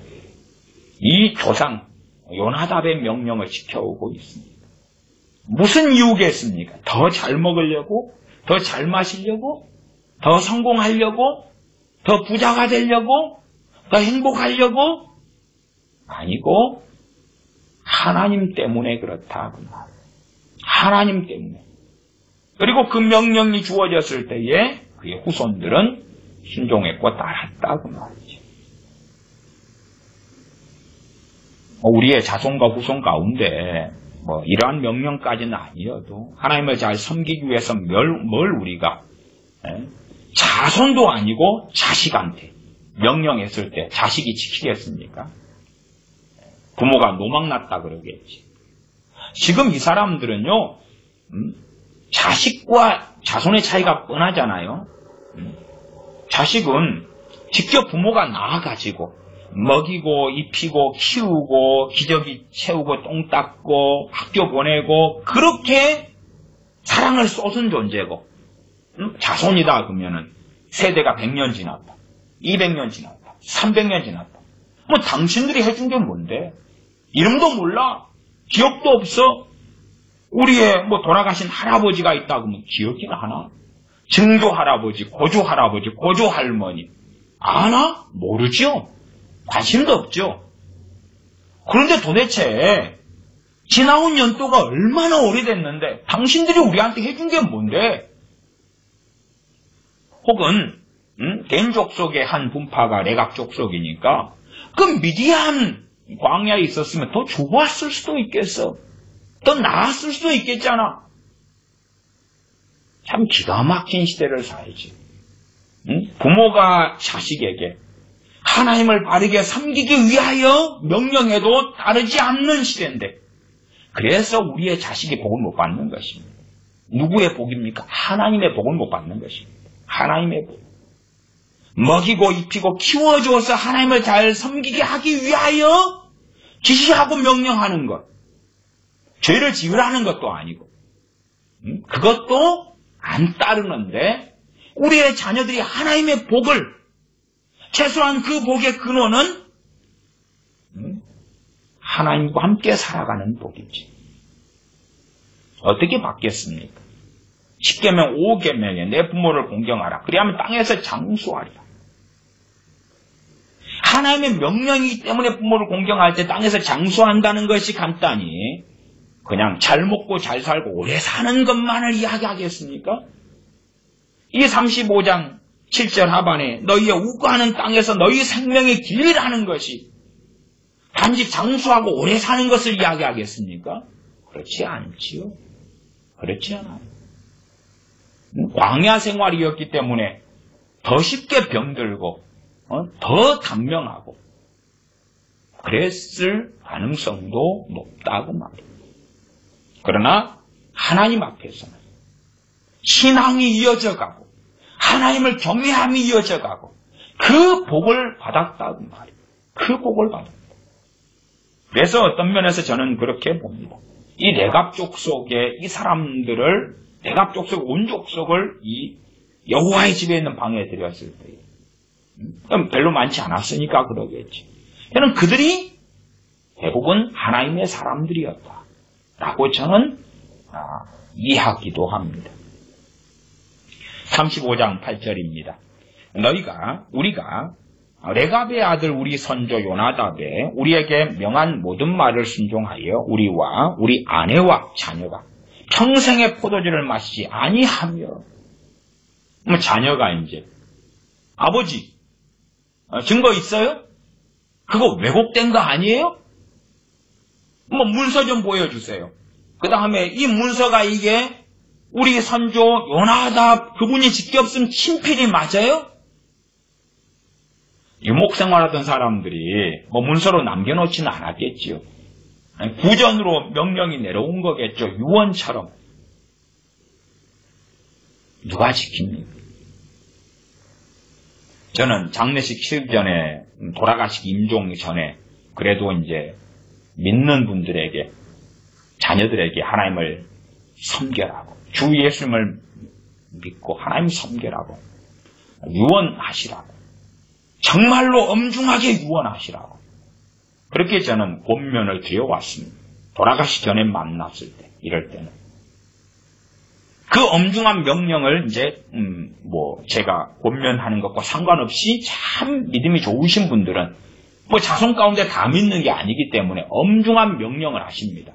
이 조상 요나답의 명령을 지켜오고 있습니다. 무슨 이유겠습니까? 더 잘 먹으려고? 더 잘 마시려고? 더 성공하려고? 더 부자가 되려고? 더 행복하려고? 아니고 하나님 때문에 그렇다. 하나님 때문에. 그리고 그 명령이 주어졌을 때에 그의 후손들은 순종했고 따랐다 그 말이죠. 우리의 자손과 후손 가운데 뭐 이러한 명령까지는 아니어도 하나님을 잘 섬기기 위해서 뭘 우리가 자손도 아니고 자식한테 명령했을 때 자식이 지키겠습니까? 부모가 노망났다 그러겠지. 지금 이 사람들은요 자식과 자손의 차이가 뻔하잖아요. 자식은 직접 부모가 낳아가지고 먹이고 입히고 키우고 기저귀 채우고 똥 닦고 학교 보내고 그렇게 사랑을 쏟은 존재고 자손이다 그러면은 세대가 100년 지났다 200년 지났다 300년 지났다 뭐 당신들이 해준 게 뭔데 이름도 몰라 기억도 없어 우리의 뭐 돌아가신 할아버지가 있다 그러면 기억이나 하나 증조 할아버지 고조 할아버지 고조 할머니 아나? 모르죠 관심도 없죠. 그런데 도대체 지나온 연도가 얼마나 오래됐는데 당신들이 우리한테 해준 게 뭔데? 혹은 겐 족속의 한 분파가 레갑 족속이니까 그 미디안 광야에 있었으면 더 좋았을 수도 있겠어. 더 나았을 수도 있겠잖아. 참 기가 막힌 시대를 살지. 부모가 자식에게 하나님을 바르게 섬기기 위하여 명령해도 따르지 않는 시대인데 그래서 우리의 자식이 복을 못 받는 것입니다. 누구의 복입니까? 하나님의 복을 못 받는 것입니다. 하나님의 복. 먹이고 입히고 키워줘서 하나님을 잘 섬기게 하기 위하여 지시하고 명령하는 것. 죄를 지으라는 것도 아니고 그것도 안 따르는데 우리의 자녀들이 하나님의 복을 최소한 그 복의 근원은 하나님과 함께 살아가는 복이지. 어떻게 받겠습니까? 10계명 5계명에 내 부모를 공경하라. 그리하면 땅에서 장수하리라. 하나님의 명령이기 때문에 부모를 공경할 때 땅에서 장수한다는 것이 간단히 그냥 잘 먹고 잘 살고 오래 사는 것만을 이야기하겠습니까? 이 35장 7절 하반에 너희의 우거하는 땅에서 너희 생명의 길이라는 것이 단지 장수하고 오래 사는 것을 이야기하겠습니까? 그렇지 않지요. 그렇지 않아요. 광야 생활이었기 때문에 더 쉽게 병들고 더 단명하고 그랬을 가능성도 높다고 말이에요. 그러나 하나님 앞에서는 신앙이 이어져가고 하나님을 경외함이 이어져가고 그 복을 받았다고 말이에요. 그 복을 받았다. 그래서 어떤 면에서 저는 그렇게 봅니다. 이 레갑 족속의 이 사람들을 레갑 족속 온 족속을 이 여호와의 집에 있는 방에 들였을 때 별로 많지 않았으니까 그러겠지. 저는 그들이 대부분 하나님의 사람들이었다라고 저는 이해하기도 합니다. 35장 8절입니다. 우리가 레갑의 아들 우리 선조 요나답에 우리에게 명한 모든 말을 순종하여 우리와 우리 아내와 자녀가 평생의 포도주를 마시지 아니하며 자녀가 이제 아버지 증거 있어요? 그거 왜곡된 거 아니에요? 문서 좀 보여주세요. 그 다음에 이 문서가 이게 우리 선조 요나답 그분이 직접 쓴 친필이 맞아요? 유목생활하던 사람들이 문서로 남겨놓지는 않았겠지요. 구전으로 명령이 내려온 거겠죠. 유언처럼. 누가 지킵니까? 저는 장례식 치르기 전에 돌아가시기 임종 전에 그래도 이제 믿는 분들에게 자녀들에게 하나님을 섬겨라고 주 예수님을 믿고 하나님 섬겨라고 유언하시라고 정말로 엄중하게 유언하시라고 그렇게 저는 권면을 드려왔습니다. 돌아가시기 전에 만났을 때 이럴 때는 그 엄중한 명령을 이제 제가 권면하는 것과 상관없이 참 믿음이 좋으신 분들은 자손 가운데 다 믿는 게 아니기 때문에 엄중한 명령을 하십니다.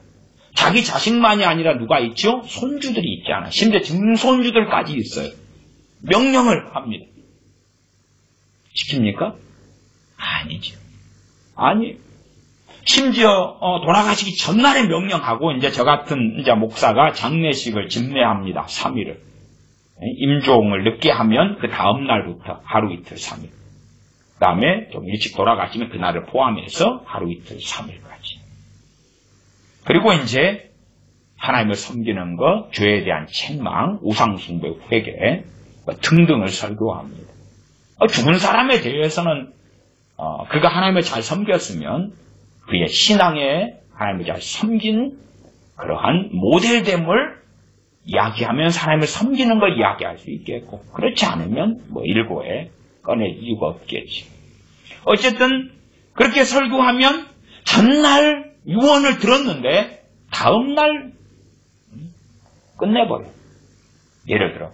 자기 자식만이 아니라 누가 있죠? 손주들이 있잖아. 심지어 증손주들까지 있어요. 명령을 합니다. 지킵니까? 아니죠. 아니. 심지어 돌아가시기 전날에 명령하고 이제 저 같은 이제 목사가 장례식을 집례합니다. 3일을. 임종을 늦게 하면 그 다음 날부터 하루 이틀 3일. 그 다음에 좀 일찍 돌아가시면 그날을 포함해서 하루 이틀 3일까지. 그리고 이제 하나님을 섬기는 것, 죄에 대한 책망, 우상숭배, 회개 등등을 설교합니다. 죽은 사람에 대해서는 그가 하나님을 잘 섬겼으면 그의 신앙에 하나님을 잘 섬긴 그러한 모델됨을 이야기하면서 하나님을 섬기는 걸 이야기할 수 있겠고 그렇지 않으면 일고에 꺼낼 이유가 없겠지. 어쨌든 그렇게 설교하면 전날 유언을 들었는데 다음날 끝내버려. 예를 들어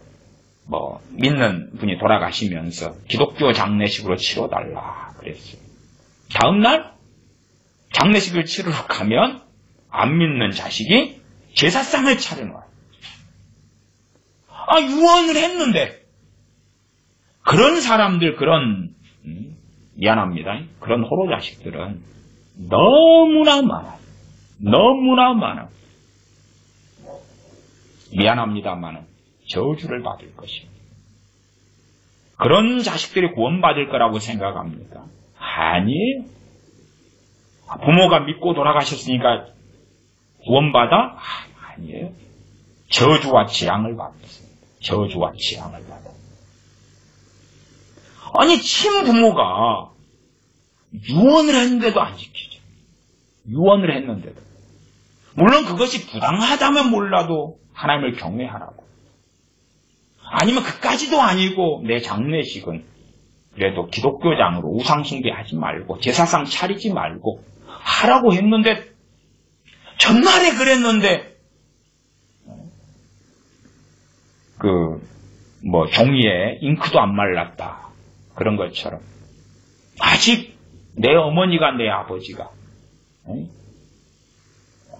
믿는 분이 돌아가시면서 기독교 장례식으로 치러달라 그랬어요. 다음날 장례식을 치르러 가면 안 믿는 자식이 제사상을 차려놔요. 유언을 했는데 그런 사람들 미안합니다. 그런 호로 자식들은 너무나 많아요. 너무나 많아요. 미안합니다만은 저주를 받을 것입니다. 그런 자식들이 구원받을 거라고 생각합니까? 아니에요. 부모가 믿고 돌아가셨으니까 구원받아? 아니에요. 저주와 재앙을 받았습니다. 저주와 재앙을 받았습니다. 아니, 친부모가 유언을 했는데도 안 지키죠. 유언을 했는데도. 물론 그것이 부당하다면 몰라도 하나님을 경외하라고. 아니면 그까지도 아니고 내 장례식은 그래도 기독교장으로 우상숭배하지 말고 제사상 차리지 말고 하라고 했는데 전날에 그랬는데 종이에 잉크도 안 말랐다. 그런 것처럼 아직 내 어머니가 내 아버지가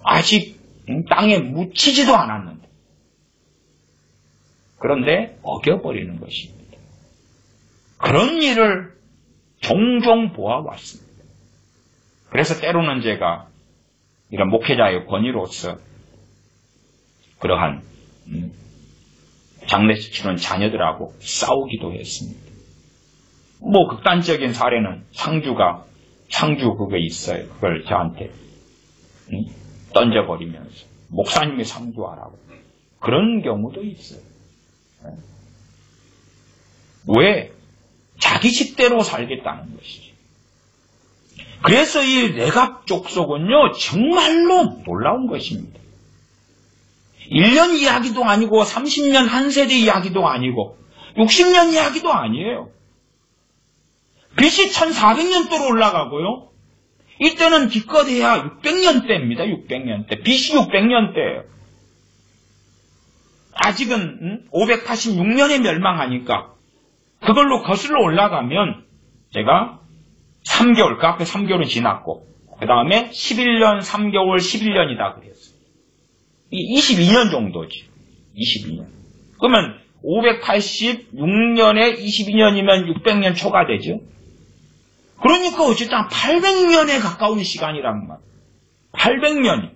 아직 땅에 묻히지도 않았는데 그런데 어겨버리는 것입니다. 그런 일을 종종 보아왔습니다. 그래서 때로는 제가 이런 목회자의 권위로서 그러한 장례식 치른 자녀들하고 싸우기도 했습니다. 극단적인 사례는 상주 그거 있어요. 그걸 저한테 던져버리면서 목사님이 상주하라고. 그런 경우도 있어요. 왜? 자기 식대로 살겠다는 것이죠. 그래서 이 레갑 족속은요, 정말로 놀라운 것입니다. 1년 이야기도 아니고 30년 한 세대 이야기도 아니고 60년 이야기도 아니에요. BC 1400년도로 올라가고요. 이때는 기껏해야 600년대입니다. 600년대. BC 600년대예요. 아직은 586년에 멸망하니까 그걸로 거슬러 올라가면 제가 3개월, 그 앞에 3개월은 지났고 그 다음에 11년, 3개월, 11년이다 그랬어요. 22년 정도지. 22년. 그러면 586년에 22년이면 600년 초가 되죠. 그러니까 어쨌든 800년에 가까운 시간이란 말. 800년이.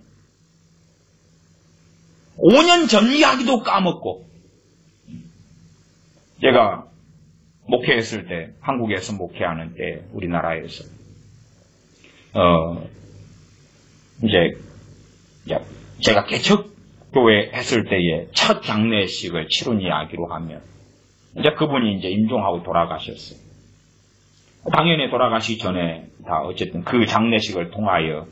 5년 전 이야기도 까먹고. 제가 목회했을 때, 한국에서 목회하는 때, 우리나라에서, 제가 개척교회 했을 때의 첫 장례식을 치른 이야기로 하면, 그분이 임종하고 돌아가셨어요. 당연히 돌아가시기 전에 다 어쨌든 그 장례식을 통하여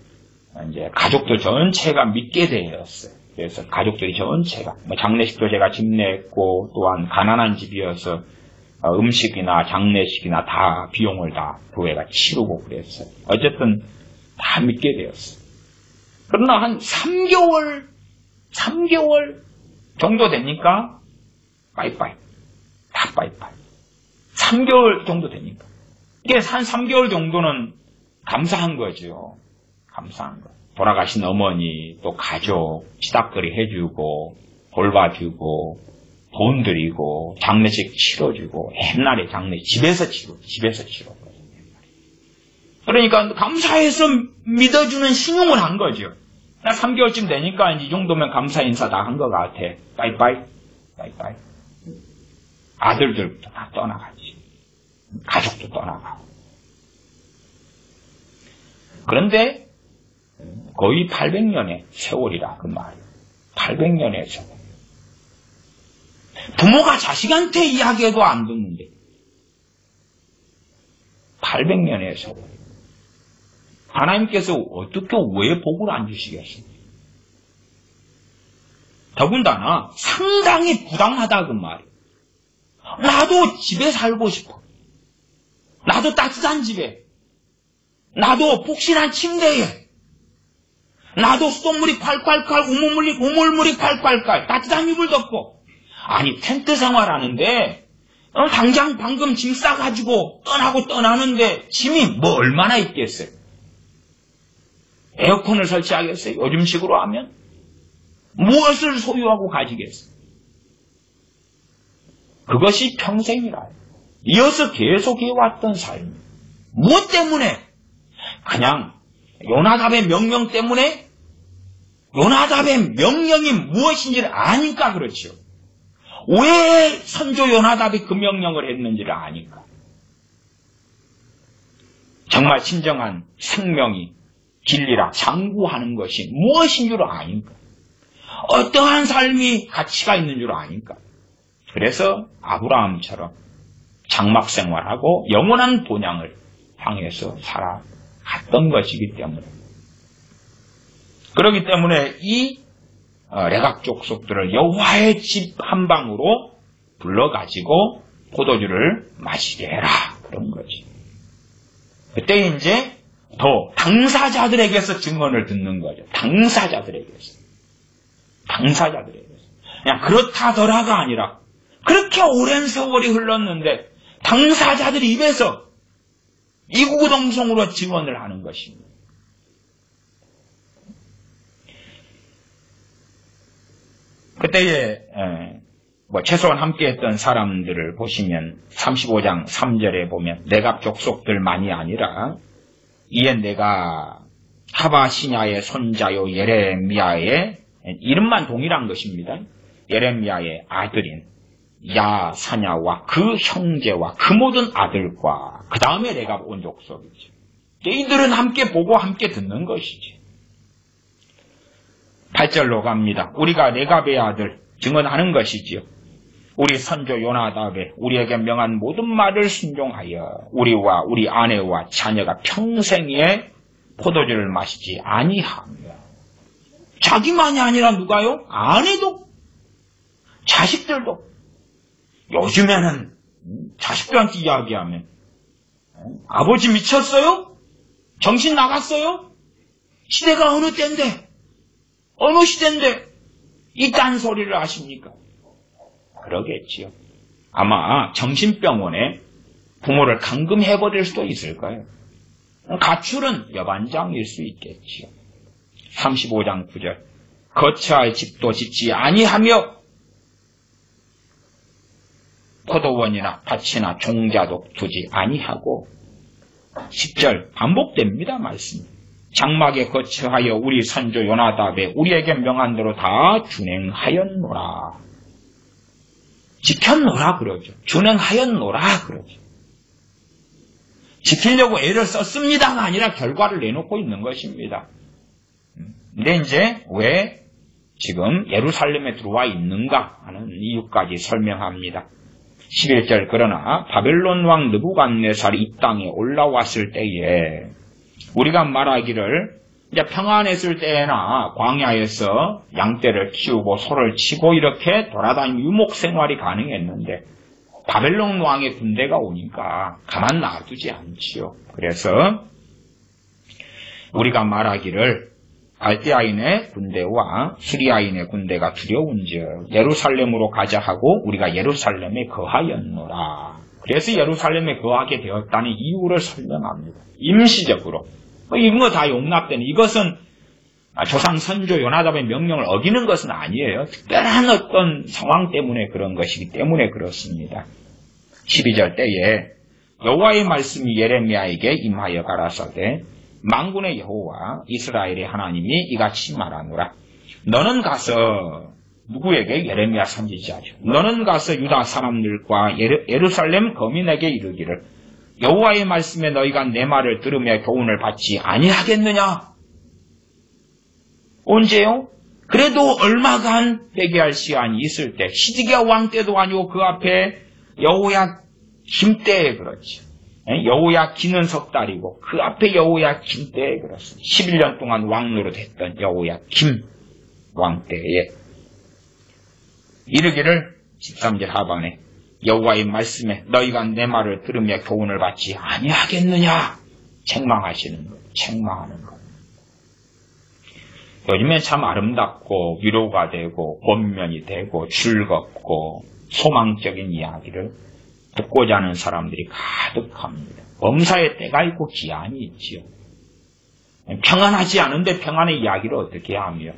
가족들 전체가 믿게 되었어요. 그래서 가족들이 전체가 장례식도 제가 집내했고 또한 가난한 집이어서 음식이나 장례식이나 다 비용을 다 교회가 치르고 그랬어요. 어쨌든 다 믿게 되었어요. 그러나 한 3개월 정도 되니까 빠이빠이. 다 빠이빠이. 3개월 정도 되니까. 이게 한 3개월 정도는 감사한 거죠. 감사한 거. 돌아가신 어머니, 또 가족, 치닥거리 해주고, 돌봐주고, 돈 드리고, 장례식 치러주고, 옛날에 장례식 집에서 치렀거든요. 그러니까 감사해서 믿어주는 신용을 한 거죠. 3개월쯤 되니까 이 정도면 감사 인사 다 한 것 같아. 빠이빠이, 빠이빠이. 아들들부터 다 떠나가지. 가족도 떠나가고. 그런데 거의 800년의 세월이라 그 말이에요. 800년의 세월. 부모가 자식한테 이야기해도 안 듣는데 800년의 세월. 하나님께서 어떻게 왜 복을 안 주시겠습니까? 더군다나 상당히 부당하다 그 말이에요. 나도 집에 살고 싶어. 나도 따뜻한 집에. 나도 폭신한 침대에. 나도 수돗물이 콸콸콸, 우물물이 콸콸콸, 따뜻한 이불 덮고. 아니, 텐트 생활하는데, 당장 방금 짐 싸가지고 떠나는데, 짐이 뭐 얼마나 있겠어요? 에어컨을 설치하겠어요? 요즘식으로 하면? 무엇을 소유하고 가지겠어요? 그것이 평생이라. 이어서 계속 해왔던 삶. 무엇 때문에? 그냥 요나답의 명령 때문에? 요나답의 명령이 무엇인지를 아니까 그렇죠. 왜 선조 요나답이 그 명령을 했는지를 아니까. 정말 진정한 생명이 길리라 장구하는 것이 무엇인 줄 아니까. 어떠한 삶이 가치가 있는 줄 아니까. 그래서 아브라함처럼 장막 생활하고 영원한 본향을 향해서 살아갔던 것이기 때문에. 그렇기 때문에 이 레각 족속들을 여호와의 집 한 방으로 불러가지고 포도주를 마시게 해라. 그런 거지. 그때 이제 더 당사자들에게서 증언을 듣는 거죠. 당사자들에게서. 그냥 그렇다더라가 아니라 그렇게 오랜 세월이 흘렀는데 당사자들 입에서 이구동성으로 증언을 하는 것입니다. 그때에 최소한 함께했던 사람들을 보시면 35장 3절에 보면 레갑 족속들만이 아니라 이에 내가 하바시냐의 손자요 예레미야의 이름만 동일한 것입니다. 예레미야의 아들인 야사냐와 그 형제와 그 모든 아들과 그 다음에 레갑 온 족속이죠. 이들은 함께 보고 함께 듣는 것이지. 8절로 갑니다. 우리가 레갑의 아들 증언하는 것이지요. 우리 선조 요나답에 우리에게 명한 모든 말을 순종하여 우리와 우리 아내와 자녀가 평생에 포도주를 마시지 아니하며. 자기만이 아니라 누가요? 아내도 자식들도. 요즘에는 자식들한테 이야기하면 아버지 미쳤어요? 정신 나갔어요? 시대가 어느 때인데? 어느 시대인데 이딴 소리를 하십니까? 그러겠지요. 아마 정신병원에 부모를 감금해버릴 수도 있을 거예요. 가출은 여반장일 수 있겠지요. 35장 9절 거처할 집도 짓지 아니하며 포도원이나 밭이나 종자도 두지 아니하고 10절 반복됩니다. 말씀. 장막에 거처하여 우리 선조 요나답에 우리에게 명한 대로 다 준행하였노라. 지켰노라 그러죠. 준행하였노라 그러죠. 지키려고 애를 썼습니다가 아니라 결과를 내놓고 있는 것입니다. 근데 이제 왜 지금 예루살렘에 들어와 있는가 하는 이유까지 설명합니다. 11절 그러나 바벨론 왕 느부갓네살이 이 땅에 올라왔을 때에 우리가 말하기를 이제 평안했을 때나 광야에서 양떼를 키우고 소를 치고 이렇게 돌아다니는 유목 생활이 가능했는데 바벨론 왕의 군대가 오니까 가만 놔두지 않지요. 그래서 우리가 말하기를 갈대아인의 군대와 시리아인의 군대가 두려운즉 예루살렘으로 가자 하고 우리가 예루살렘에 거하였노라. 그래서 예루살렘에 거하게 되었다는 이유를 설명합니다. 임시적으로. 이런 거 다 용납되는, 이것은 조상 선조 요나답의 명령을 어기는 것은 아니에요. 특별한 어떤 상황 때문에 그런 것이기 때문에 그렇습니다. 12절 때에 여호와의 말씀이 예레미야에게 임하여 가라사대 만군의 여호와 이스라엘의 하나님이 이같이 말하노라. 너는 가서 누구에게? 예레미야 선지자죠. 너는 가서 유다 사람들과 예루살렘 거민에게 이르기를 여호와의 말씀에 너희가 내 말을 들으며 교훈을 받지 아니하겠느냐? 언제요? 그래도 얼마간 회개할 시간이 있을 때, 시드기야 왕 때도 아니고 그 앞에 여호야김 때에 그렇지. 여호야김은 석 달이고 그 앞에 여호야김 때에 그렇습니다. 11년 동안 왕노릇 했던 여호야김 왕 때에 이르기를 13절 하반에 여호와의 말씀에 너희가 내 말을 들으며 교훈을 받지 아니하겠느냐? 책망하시는 것, 책망하는 것. 요즘엔 참 아름답고 위로가 되고 권면이 되고 즐겁고 소망적인 이야기를 듣고자 하는 사람들이 가득합니다. 범사에 때가 있고 기한이 있지요. 평안하지 않은데 평안의 이야기를 어떻게 하며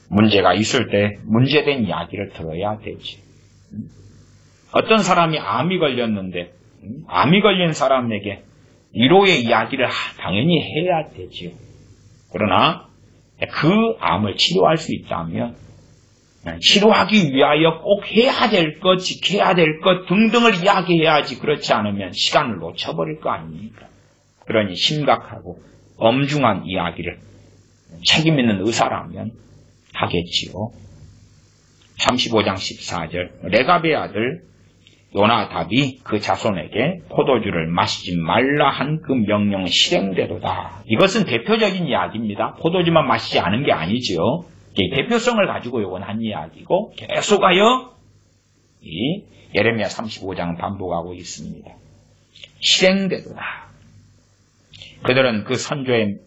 문제가 있을 때 문제된 이야기를 들어야 되지. 어떤 사람이 암이 걸렸는데 암이 걸린 사람에게 위로의 이야기를 당연히 해야 되지요. 그러나 그 암을 치료할 수 있다면 치료하기 위하여 꼭 해야 될 것, 지켜야 될 것 등등을 이야기해야지. 그렇지 않으면 시간을 놓쳐버릴 거 아닙니까? 그러니 심각하고 엄중한 이야기를 책임 있는 의사라면 하겠지요. 35장 14절 레갑의 아들 요나답이 그 자손에게 포도주를 마시지 말라 한 그 명령은 실행되도다. 이것은 대표적인 이야기입니다. 포도주만 마시지 않은 게 아니죠. 대표성을 가지고 요건 한 이야기고 계속하여 이 예레미야 35장은 반복하고 있습니다. 실행되도다. 그들은 그 선조의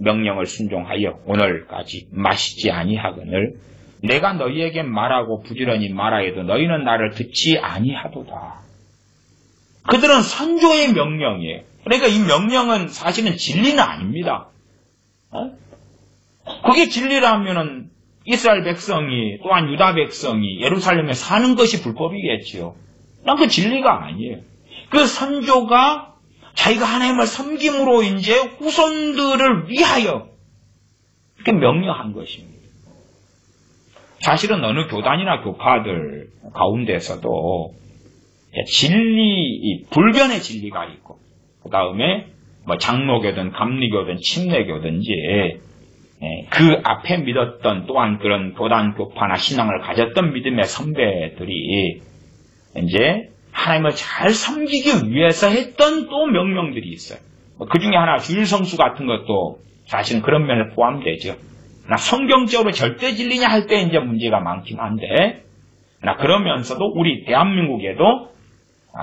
명령을 순종하여 오늘까지 마시지 아니하거늘 내가 너희에게 말하고 부지런히 말하여도 너희는 나를 듣지 아니하도다. 그들은 선조의 명령이에요. 그러니까 이 명령은 사실은 진리는 아닙니다. 그게 진리라면은 이스라엘 백성이 또한 유다 백성이 예루살렘에 사는 것이 불법이겠지요. 난 그 진리가 아니에요. 그 선조가 자기가 하나님을 섬김으로 이제 후손들을 위하여 이렇게 명령한 것입니다. 사실은 어느 교단이나 교파들 가운데서도 진리, 불변의 진리가 있고, 그 다음에 뭐 장로교든 감리교든 침례교든지 그 앞에 믿었던 또한 그런 교단 교파나 신앙을 가졌던 믿음의 선배들이 이제 하나님을 잘 섬기기 위해서 했던 또 명령들이 있어요. 그 중에 하나 주일성수 같은 것도 사실은 그런 면에 포함되죠. 성경적으로 절대 진리냐 할 때 이제 문제가 많긴 한데, 그러면서도 우리 대한민국에도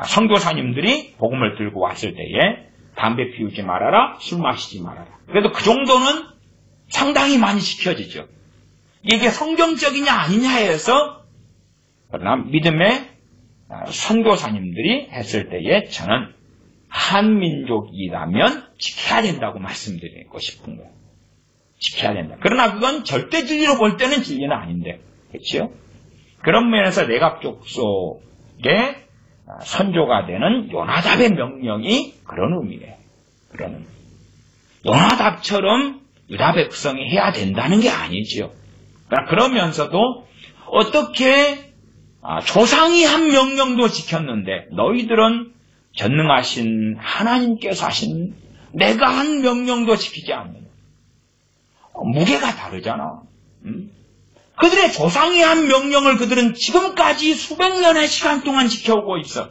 선교사님들이 복음을 들고 왔을 때에 담배 피우지 말아라, 술 마시지 말아라. 그래도 그 정도는 상당히 많이 지켜지죠. 이게 성경적이냐 아니냐에서 그러나 믿음의 선교사님들이 했을 때에 저는 한민족이라면 지켜야 된다고 말씀드리고 싶은 거예요. 지켜야 된다. 그러나 그건 절대 진리로 볼 때는 진리는 아닌데, 그렇죠? 그런 면에서 레갑 족속의 선조가 되는 요나답의 명령이 그런 의미예요. 그런 의미. 요나답처럼 유다 백성이 해야 된다는 게 아니죠. 그러면서도 어떻게 조상이 한 명령도 지켰는데 너희들은 전능하신 하나님께서 하신 내가 한 명령도 지키지 않는다. 무게가 다르잖아. 그들의 조상이 한 명령을 그들은 지금까지 수백 년의 시간 동안 지켜오고 있어.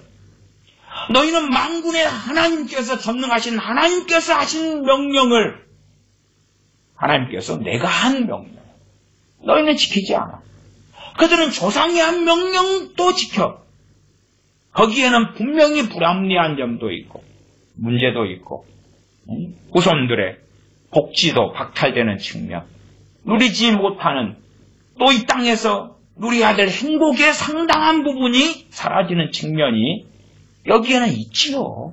너희는 만군의 하나님께서 전능하신 하나님께서 하신 명령을 하나님께서 내가 한 명령 너희는 지키지 않아. 그들은 조상이 한 명령도 지켜. 거기에는 분명히 불합리한 점도 있고 문제도 있고 후손들의 복지도 박탈되는 측면, 누리지 못하는 또 이 땅에서 누려야 될 행복의 상당한 부분이 사라지는 측면이 여기에는 있지요.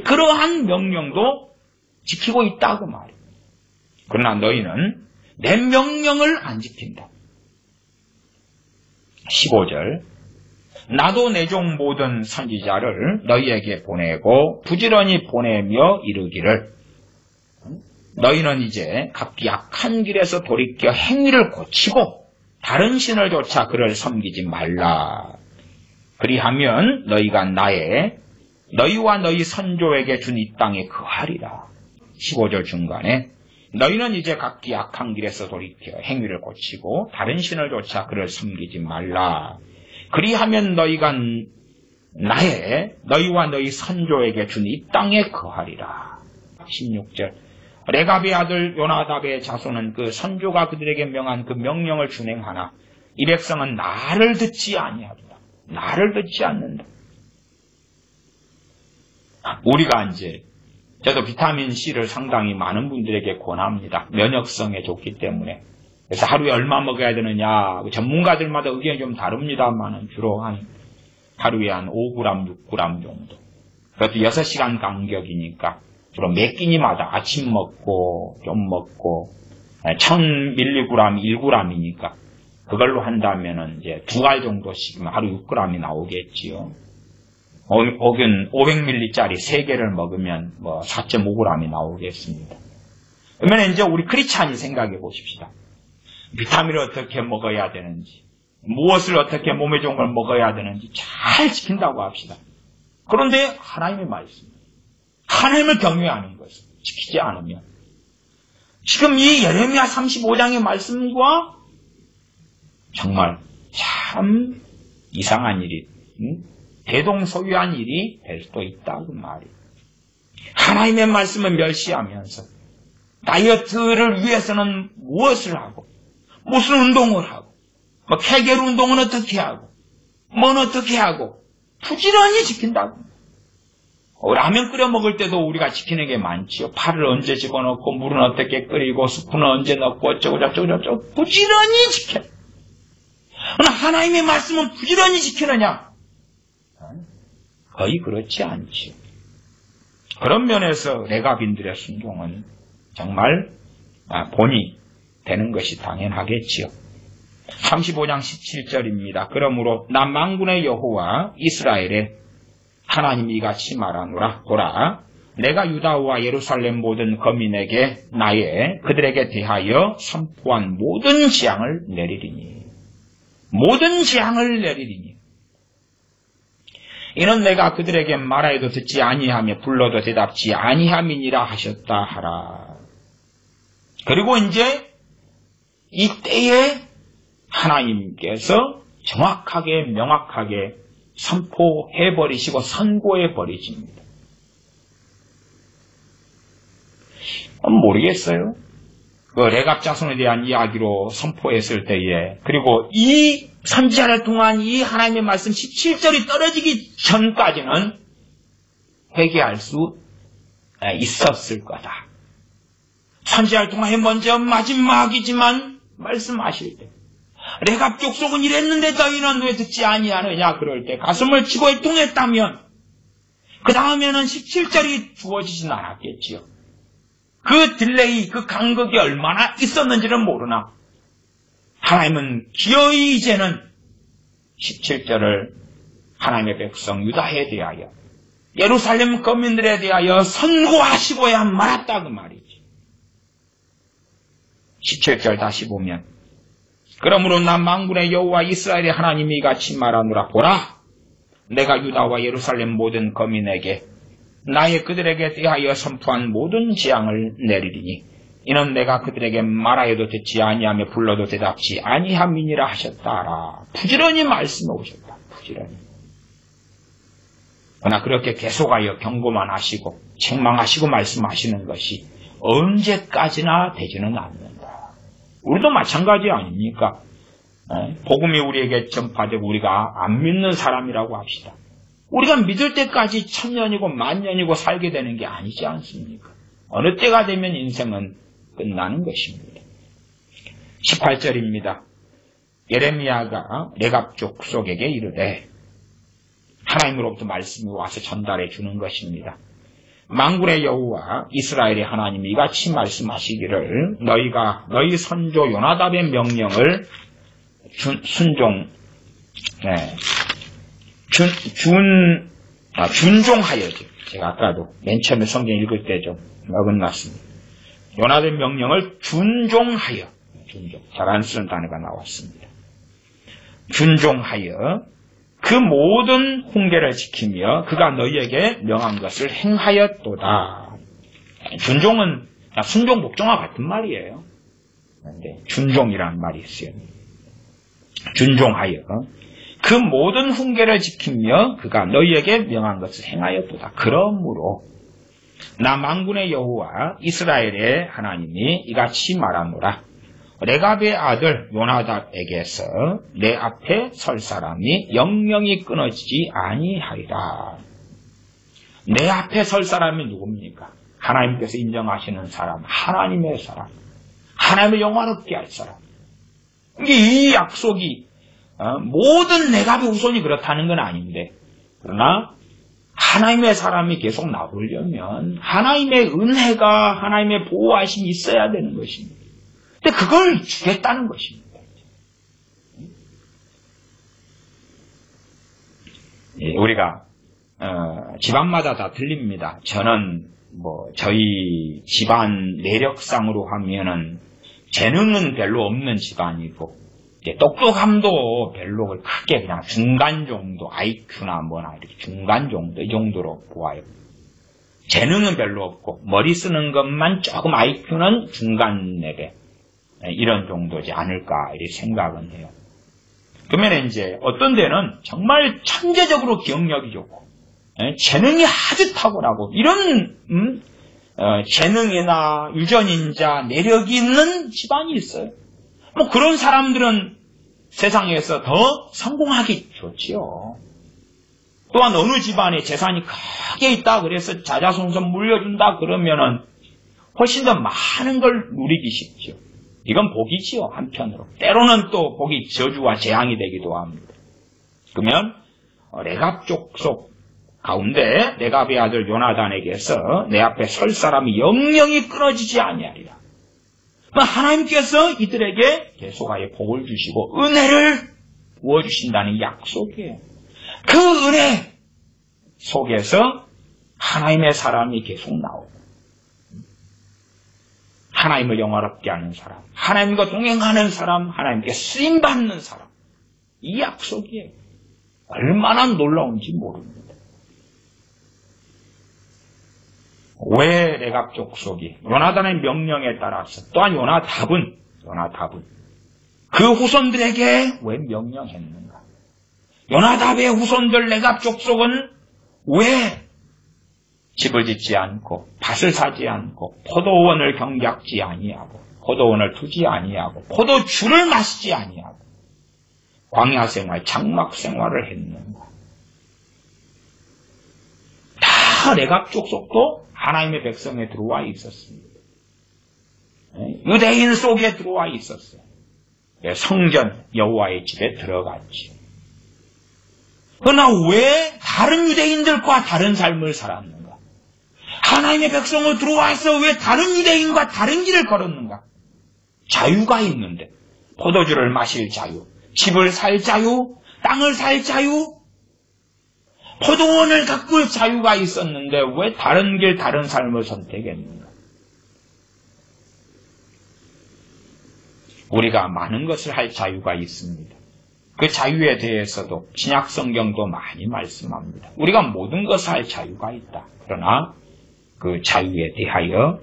그러한 명령도 지키고 있다고 말이에요. 그러나 너희는 내 명령을 안 지킨다. 15절 나도 내 종 모든 선지자를 너희에게 보내고 부지런히 보내며 이르기를 너희는 이제 각기 악한 길에서 돌이켜 행위를 고치고 다른 신을 좇아 그를 섬기지 말라. 그리하면 너희가 너희와 너희 선조에게 준 이 땅에 거하리라. 15절 중간에 너희는 이제 각기 악한 길에서 돌이켜 행위를 고치고 다른 신을 좇아 그를 섬기지 말라. 그리하면 너희가 너희와 너희 선조에게 준 이 땅에 거하리라. 16절 레갑의 아들 요나답의 자손은 그 선조가 그들에게 명한 그 명령을 준행하나 이 백성은 나를 듣지 아니하도다. 나를 듣지 않는다. 우리가 이제 저도 비타민C를 상당히 많은 분들에게 권합니다. 면역성에 좋기 때문에. 그래서 하루에 얼마 먹어야 되느냐 전문가들마다 의견이 좀 다릅니다만 주로 하루에 한 5g, 6g 정도. 그것도 6시간 간격이니까 주로 몇 끼니마다 아침 먹고 좀 먹고 1000mg 1g이니까 그걸로 한다면은 이제 2알 정도씩이면 하루 6g이 나오겠지요. 500ml짜리 3개를 먹으면 뭐 4.5g이 나오겠습니다. 그러면 이제 우리 크리스찬이 생각해 보십시다. 비타민을 어떻게 먹어야 되는지, 무엇을 어떻게 몸에 좋은 걸 먹어야 되는지 잘 지킨다고 합시다. 그런데 하나님의 말씀, 하나님을 경외하는 것을 지키지 않으면 지금 이 예레미야 35장의 말씀과 정말 참 이상한 일이, 대동소유한 일이 될 수도 있다 그 말이에요. 하나님의 말씀을 멸시하면서 다이어트를 위해서는 무엇을 하고 무슨 운동을 하고 뭐 케겔 운동은 어떻게 하고 뭔 어떻게 하고 부지런히 지킨다고. 라면 끓여 먹을 때도 우리가 지키는 게 많지요. 파를 언제 집어넣고 물은 어떻게 끓이고 스프는 언제 넣고 어쩌고 저쩌고 부지런히 지켜. 그러나 하나님의 말씀은 부지런히 지키느냐? 거의 그렇지 않지요. 그런 면에서 레갑인들의 순종은 정말 본이 되는 것이 당연하겠지요. 35장 17절입니다. 그러므로 나 만군의 여호와 이스라엘의 하나님이 이같이 말하노라. 보라, 내가 유다와 예루살렘 모든 거민에게 그들에게 대하여 선포한 모든 재앙을 내리리니. 모든 재앙을 내리리니. 이는 내가 그들에게 말하여도 듣지 아니하며 불러도 대답지 아니함이니라 하셨다 하라. 그리고 이제 이때에 하나님께서 정확하게 명확하게 선포해버리시고 선고해버리십니다. 모르겠어요. 그 레갑 자손에 대한 이야기로 선포했을 때에, 그리고 이 선지자를 통한 이 하나님의 말씀 17절이 떨어지기 전까지는 회개할 수 있었을 거다. 선지자를 통하여 먼저 마지막이지만 말씀하실 때, 레갑 족속은 이랬는데 너희는 왜 듣지 아니하느냐 그럴 때 가슴을 치고 애통했다면 그 다음에는 17절이 주어지진 않았겠지요. 그 딜레이, 그 간극이 얼마나 있었는지는 모르나 하나님은 기어이 이제는 17절을 하나님의 백성 유다에 대하여 예루살렘 거민들에 대하여 선고하시고야 말았다 그 말이지. 17절 다시 보면, 그러므로 나 만군의 여호와 이스라엘의 하나님이 이같이 말하노라. 보라, 내가 유다와 예루살렘 모든 거민에게 그들에게 대하여 선포한 모든 재앙을 내리리니 이는 내가 그들에게 말하여도 듣지 아니하며 불러도 대답지 아니함이니라 하셨다라. 부지런히 말씀해 오셨다. 부지런히. 그러나 그렇게 계속하여 경고만 하시고 책망하시고 말씀하시는 것이 언제까지나 되지는 않는다. 우리도 마찬가지 아닙니까? 복음이 우리에게 전파되고 우리가 안 믿는 사람이라고 합시다. 우리가 믿을 때까지 1000년이고 10,000년이고 살게 되는 게 아니지 않습니까? 어느 때가 되면 인생은 끝나는 것입니다. 18절입니다. 예레미야가 레갑 족속에게 이르되, 하나님으로부터 말씀이 와서 전달해 주는 것입니다. 만군의 여호와 이스라엘의 하나님이 이같이 말씀하시기를 너희 선조 요나답의 명령을 준종하여지. 제가 아까도 맨 처음에 성경 읽을 때 좀 어긋났습니다. 요나답의 명령을 준종하여, 잘 안 쓰는 단어가 나왔습니다. 준종하여 그 모든 훈계를 지키며 그가 너희에게 명한 것을 행하였도다. 준종은 순종 복종과 같은 말이에요. 그런데 준종이라는 말이 있어요. 준종하여 그 모든 훈계를 지키며 그가 너희에게 명한 것을 행하였도다. 그러므로 나 만군의 여호와 이스라엘의 하나님이 이같이 말하노라. 레갑의 아들 요나답에게서 내 앞에 설 사람이 영영이 끊어지지 아니하리라. 내 앞에 설 사람이 누굽니까? 하나님께서 인정하시는 사람, 하나님의 사람, 하나님을 영화롭게 할 사람. 이 약속이 모든 레갑의 후손이 그렇다는 건 아닌데, 그러나 하나님의 사람이 계속 나오려면 하나님의 은혜가, 하나님의 보호하심이 있어야 되는 것입니다. 근데 그걸 주겠다는 것입니다. 우리가 집안마다 다 틀립니다. 저는 저희 집안 내력상으로 하면은 재능은 별로 없는 집안이고 똑똑함도 별로 크게 그냥 중간 정도, IQ나 뭐나 이렇게 중간 정도, 이 정도로 보아요. 재능은 별로 없고 머리 쓰는 것만 조금 IQ는 중간 레벨 이런 정도지 않을까 이렇게 생각은 해요. 그러면 이제 어떤 데는 정말 천재적으로 기억력이 좋고 재능이 아주 탁월하고 이런 재능이나 유전인자 내력이 있는 집안이 있어요. 뭐 그런 사람들은 세상에서 더 성공하기 좋지요. 또한 어느 집안에 재산이 크게 있다 그래서 자자손손 물려준다 그러면은 훨씬 더 많은 걸 누리기 쉽죠. 이건 복이지요, 한편으로. 때로는 또 복이 저주와 재앙이 되기도 합니다. 그러면 레갑 족속 가운데 레갑의 아들 요나단에게서 내 앞에 설 사람이 영영이 끊어지지 아니하리라. 하나님께서 이들에게 계속하여 복을 주시고 은혜를 부어주신다는 약속이에요. 그 은혜 속에서 하나님의 사람이 계속 나오고 하나님을 영화롭게 하는 사람, 하나님과 동행하는 사람, 하나님께 쓰임받는 사람, 이 약속이에요. 얼마나 놀라운지 모릅니다. 왜 레갑 족속이 요나단의 명령에 따라서 또한 요나답은 그 후손들에게 왜 명령했는가? 요나답의 후손들 레갑 족속은 왜 집을 짓지 않고 밭을 사지 않고 포도원을 경작지 아니하고 포도원을 두지 아니하고 포도주를 마시지 아니하고 광야 생활, 장막 생활을 했는가? 다 레갑 족속도 하나님의 백성에 들어와 있었습니다. 유대인 속에 들어와 있었어요. 성전 여호와의 집에 들어갔지. 그러나 왜 다른 유대인들과 다른 삶을 살았는가? 하나님의 백성으로 들어와서 왜 다른 유대인과 다른 길을 걸었는가? 자유가 있는데 포도주를 마실 자유, 집을 살 자유, 땅을 살 자유, 포도원을 가꿀 자유가 있었는데 왜 다른 길, 다른 삶을 선택했는가? 우리가 많은 것을 할 자유가 있습니다. 그 자유에 대해서도 신약 성경도 많이 말씀합니다. 우리가 모든 것을 할 자유가 있다. 그러나 그 자유에 대하여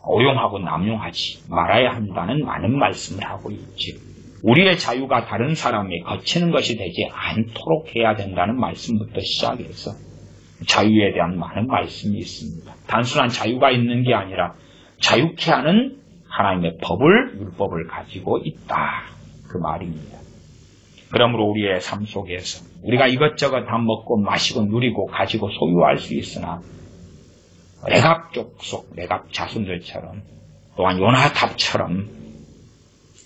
오용하고 남용하지 말아야 한다는 많은 말씀을 하고 있죠. 우리의 자유가 다른 사람이 거치는 것이 되지 않도록 해야 된다는 말씀부터 시작해서 자유에 대한 많은 말씀이 있습니다. 단순한 자유가 있는 게 아니라 자유케 하는 하나님의 법을, 율법을 가지고 있다. 그 말입니다. 그러므로 우리의 삶 속에서 우리가 이것저것 다 먹고 마시고 누리고 가지고 소유할 수 있으나 레갑 족속, 레갑 자손들처럼 또한 요나답처럼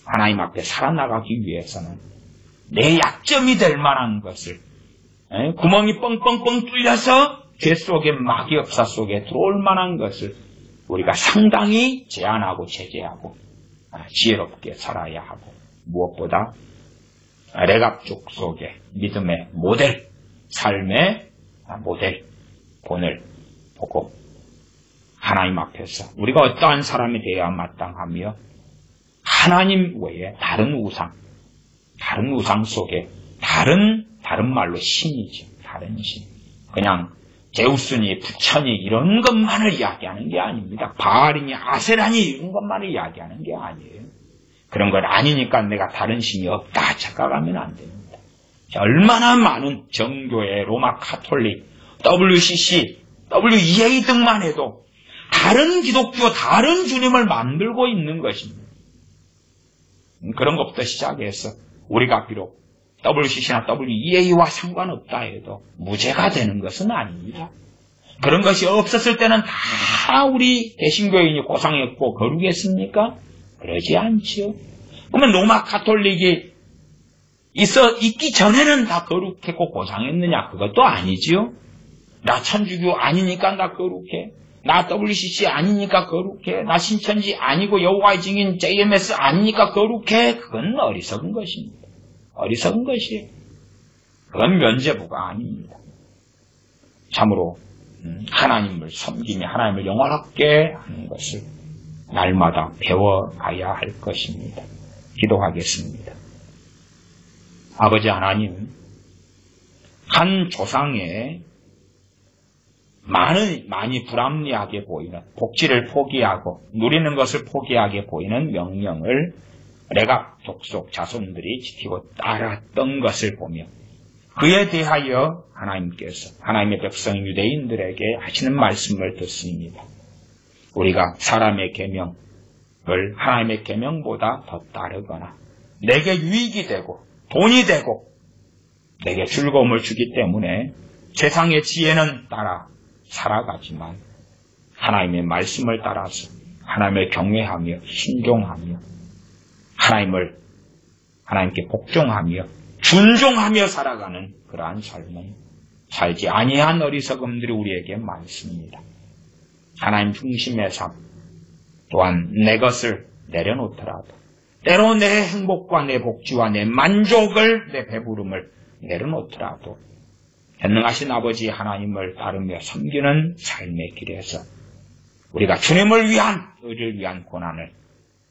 하나님 앞에 살아나가기 위해서는 내 약점이 될 만한 것을 구멍이 뻥뻥뻥 뚫려서 죄 속에 마귀업사 속에 들어올 만한 것을 우리가 상당히 제한하고 제재하고 지혜롭게 살아야 하고 무엇보다 레갑 족속의 믿음의 모델, 삶의 모델, 본을 보고 하나님 앞에서 우리가 어떠한 사람이 되어야 마땅하며 하나님 외에 다른 우상 속에 다른 말로 신이죠. 다른 신. 그냥 제우스니 부처니 이런 것만을 이야기하는 게 아닙니다. 바알이니 아세라니 이런 것만을 이야기하는 게 아니에요. 그런 건 아니니까 내가 다른 신이 없다 착각하면 안 됩니다. 얼마나 많은 정교회, 로마 카톨릭, WCC, WEA 등만 해도 다른 기독교, 다른 주님을 만들고 있는 것입니다. 그런 것부터 시작해서 우리가 비록 WCC나 WEA와 상관없다 해도 무죄가 되는 것은 아닙니다. 그런 것이 없었을 때는 다 우리 개신교인이 고상했고 거룩했습니까? 그러지 않지요. 그러면 로마 카톨릭이 있기 전에는 다 거룩했고 고상했느냐? 그것도 아니지요. 나 천주교 아니니까 나 거룩해. 나 WCC 아니니까 거룩해. 나 신천지 아니고 여호와의 증인 JMS 아니니까 거룩해. 그건 어리석은 것입니다. 어리석은 것이에요. 그건 면죄부가 아닙니다. 참으로 하나님을 섬기며 하나님을 영원하게 하는 것을 날마다 배워가야 할 것입니다. 기도하겠습니다. 아버지 하나님, 한 조상의 많이 불합리하게 보이는 복지를 포기하고 누리는 것을 포기하게 보이는 명령을 레갑 족속 자손들이 지키고 따랐던 것을 보며 그에 대하여 하나님께서 하나님의 백성 유대인들에게 하시는 말씀을 듣습니다. 우리가 사람의 계명을 하나님의 계명보다 더 따르거나 내게 유익이 되고 돈이 되고 내게 즐거움을 주기 때문에 세상의 지혜는 따라 살아가지만 하나님의 말씀을 따라서 하나님을 경외하며 순종하며 하나님께 복종하며 준종하며 살아가는 그러한 삶은 살지 아니한 어리석음들이 우리에게 많습니다. 하나님 중심의 삶 또한 내 것을 내려놓더라도 때로 내 행복과 내 복지와 내 만족을 내 배부름을 내려놓더라도 전능하신 아버지 하나님을 따르며 섬기는 삶의 길에서 우리가 주님을 위한 의를 위한 고난을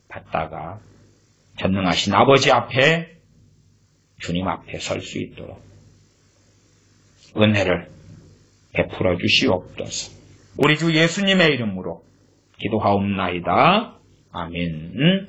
받다가 전능하신 아버지 앞에 주님 앞에 설 수 있도록 은혜를 베풀어 주시옵소서. 우리 주 예수님의 이름으로 기도하옵나이다. 아멘.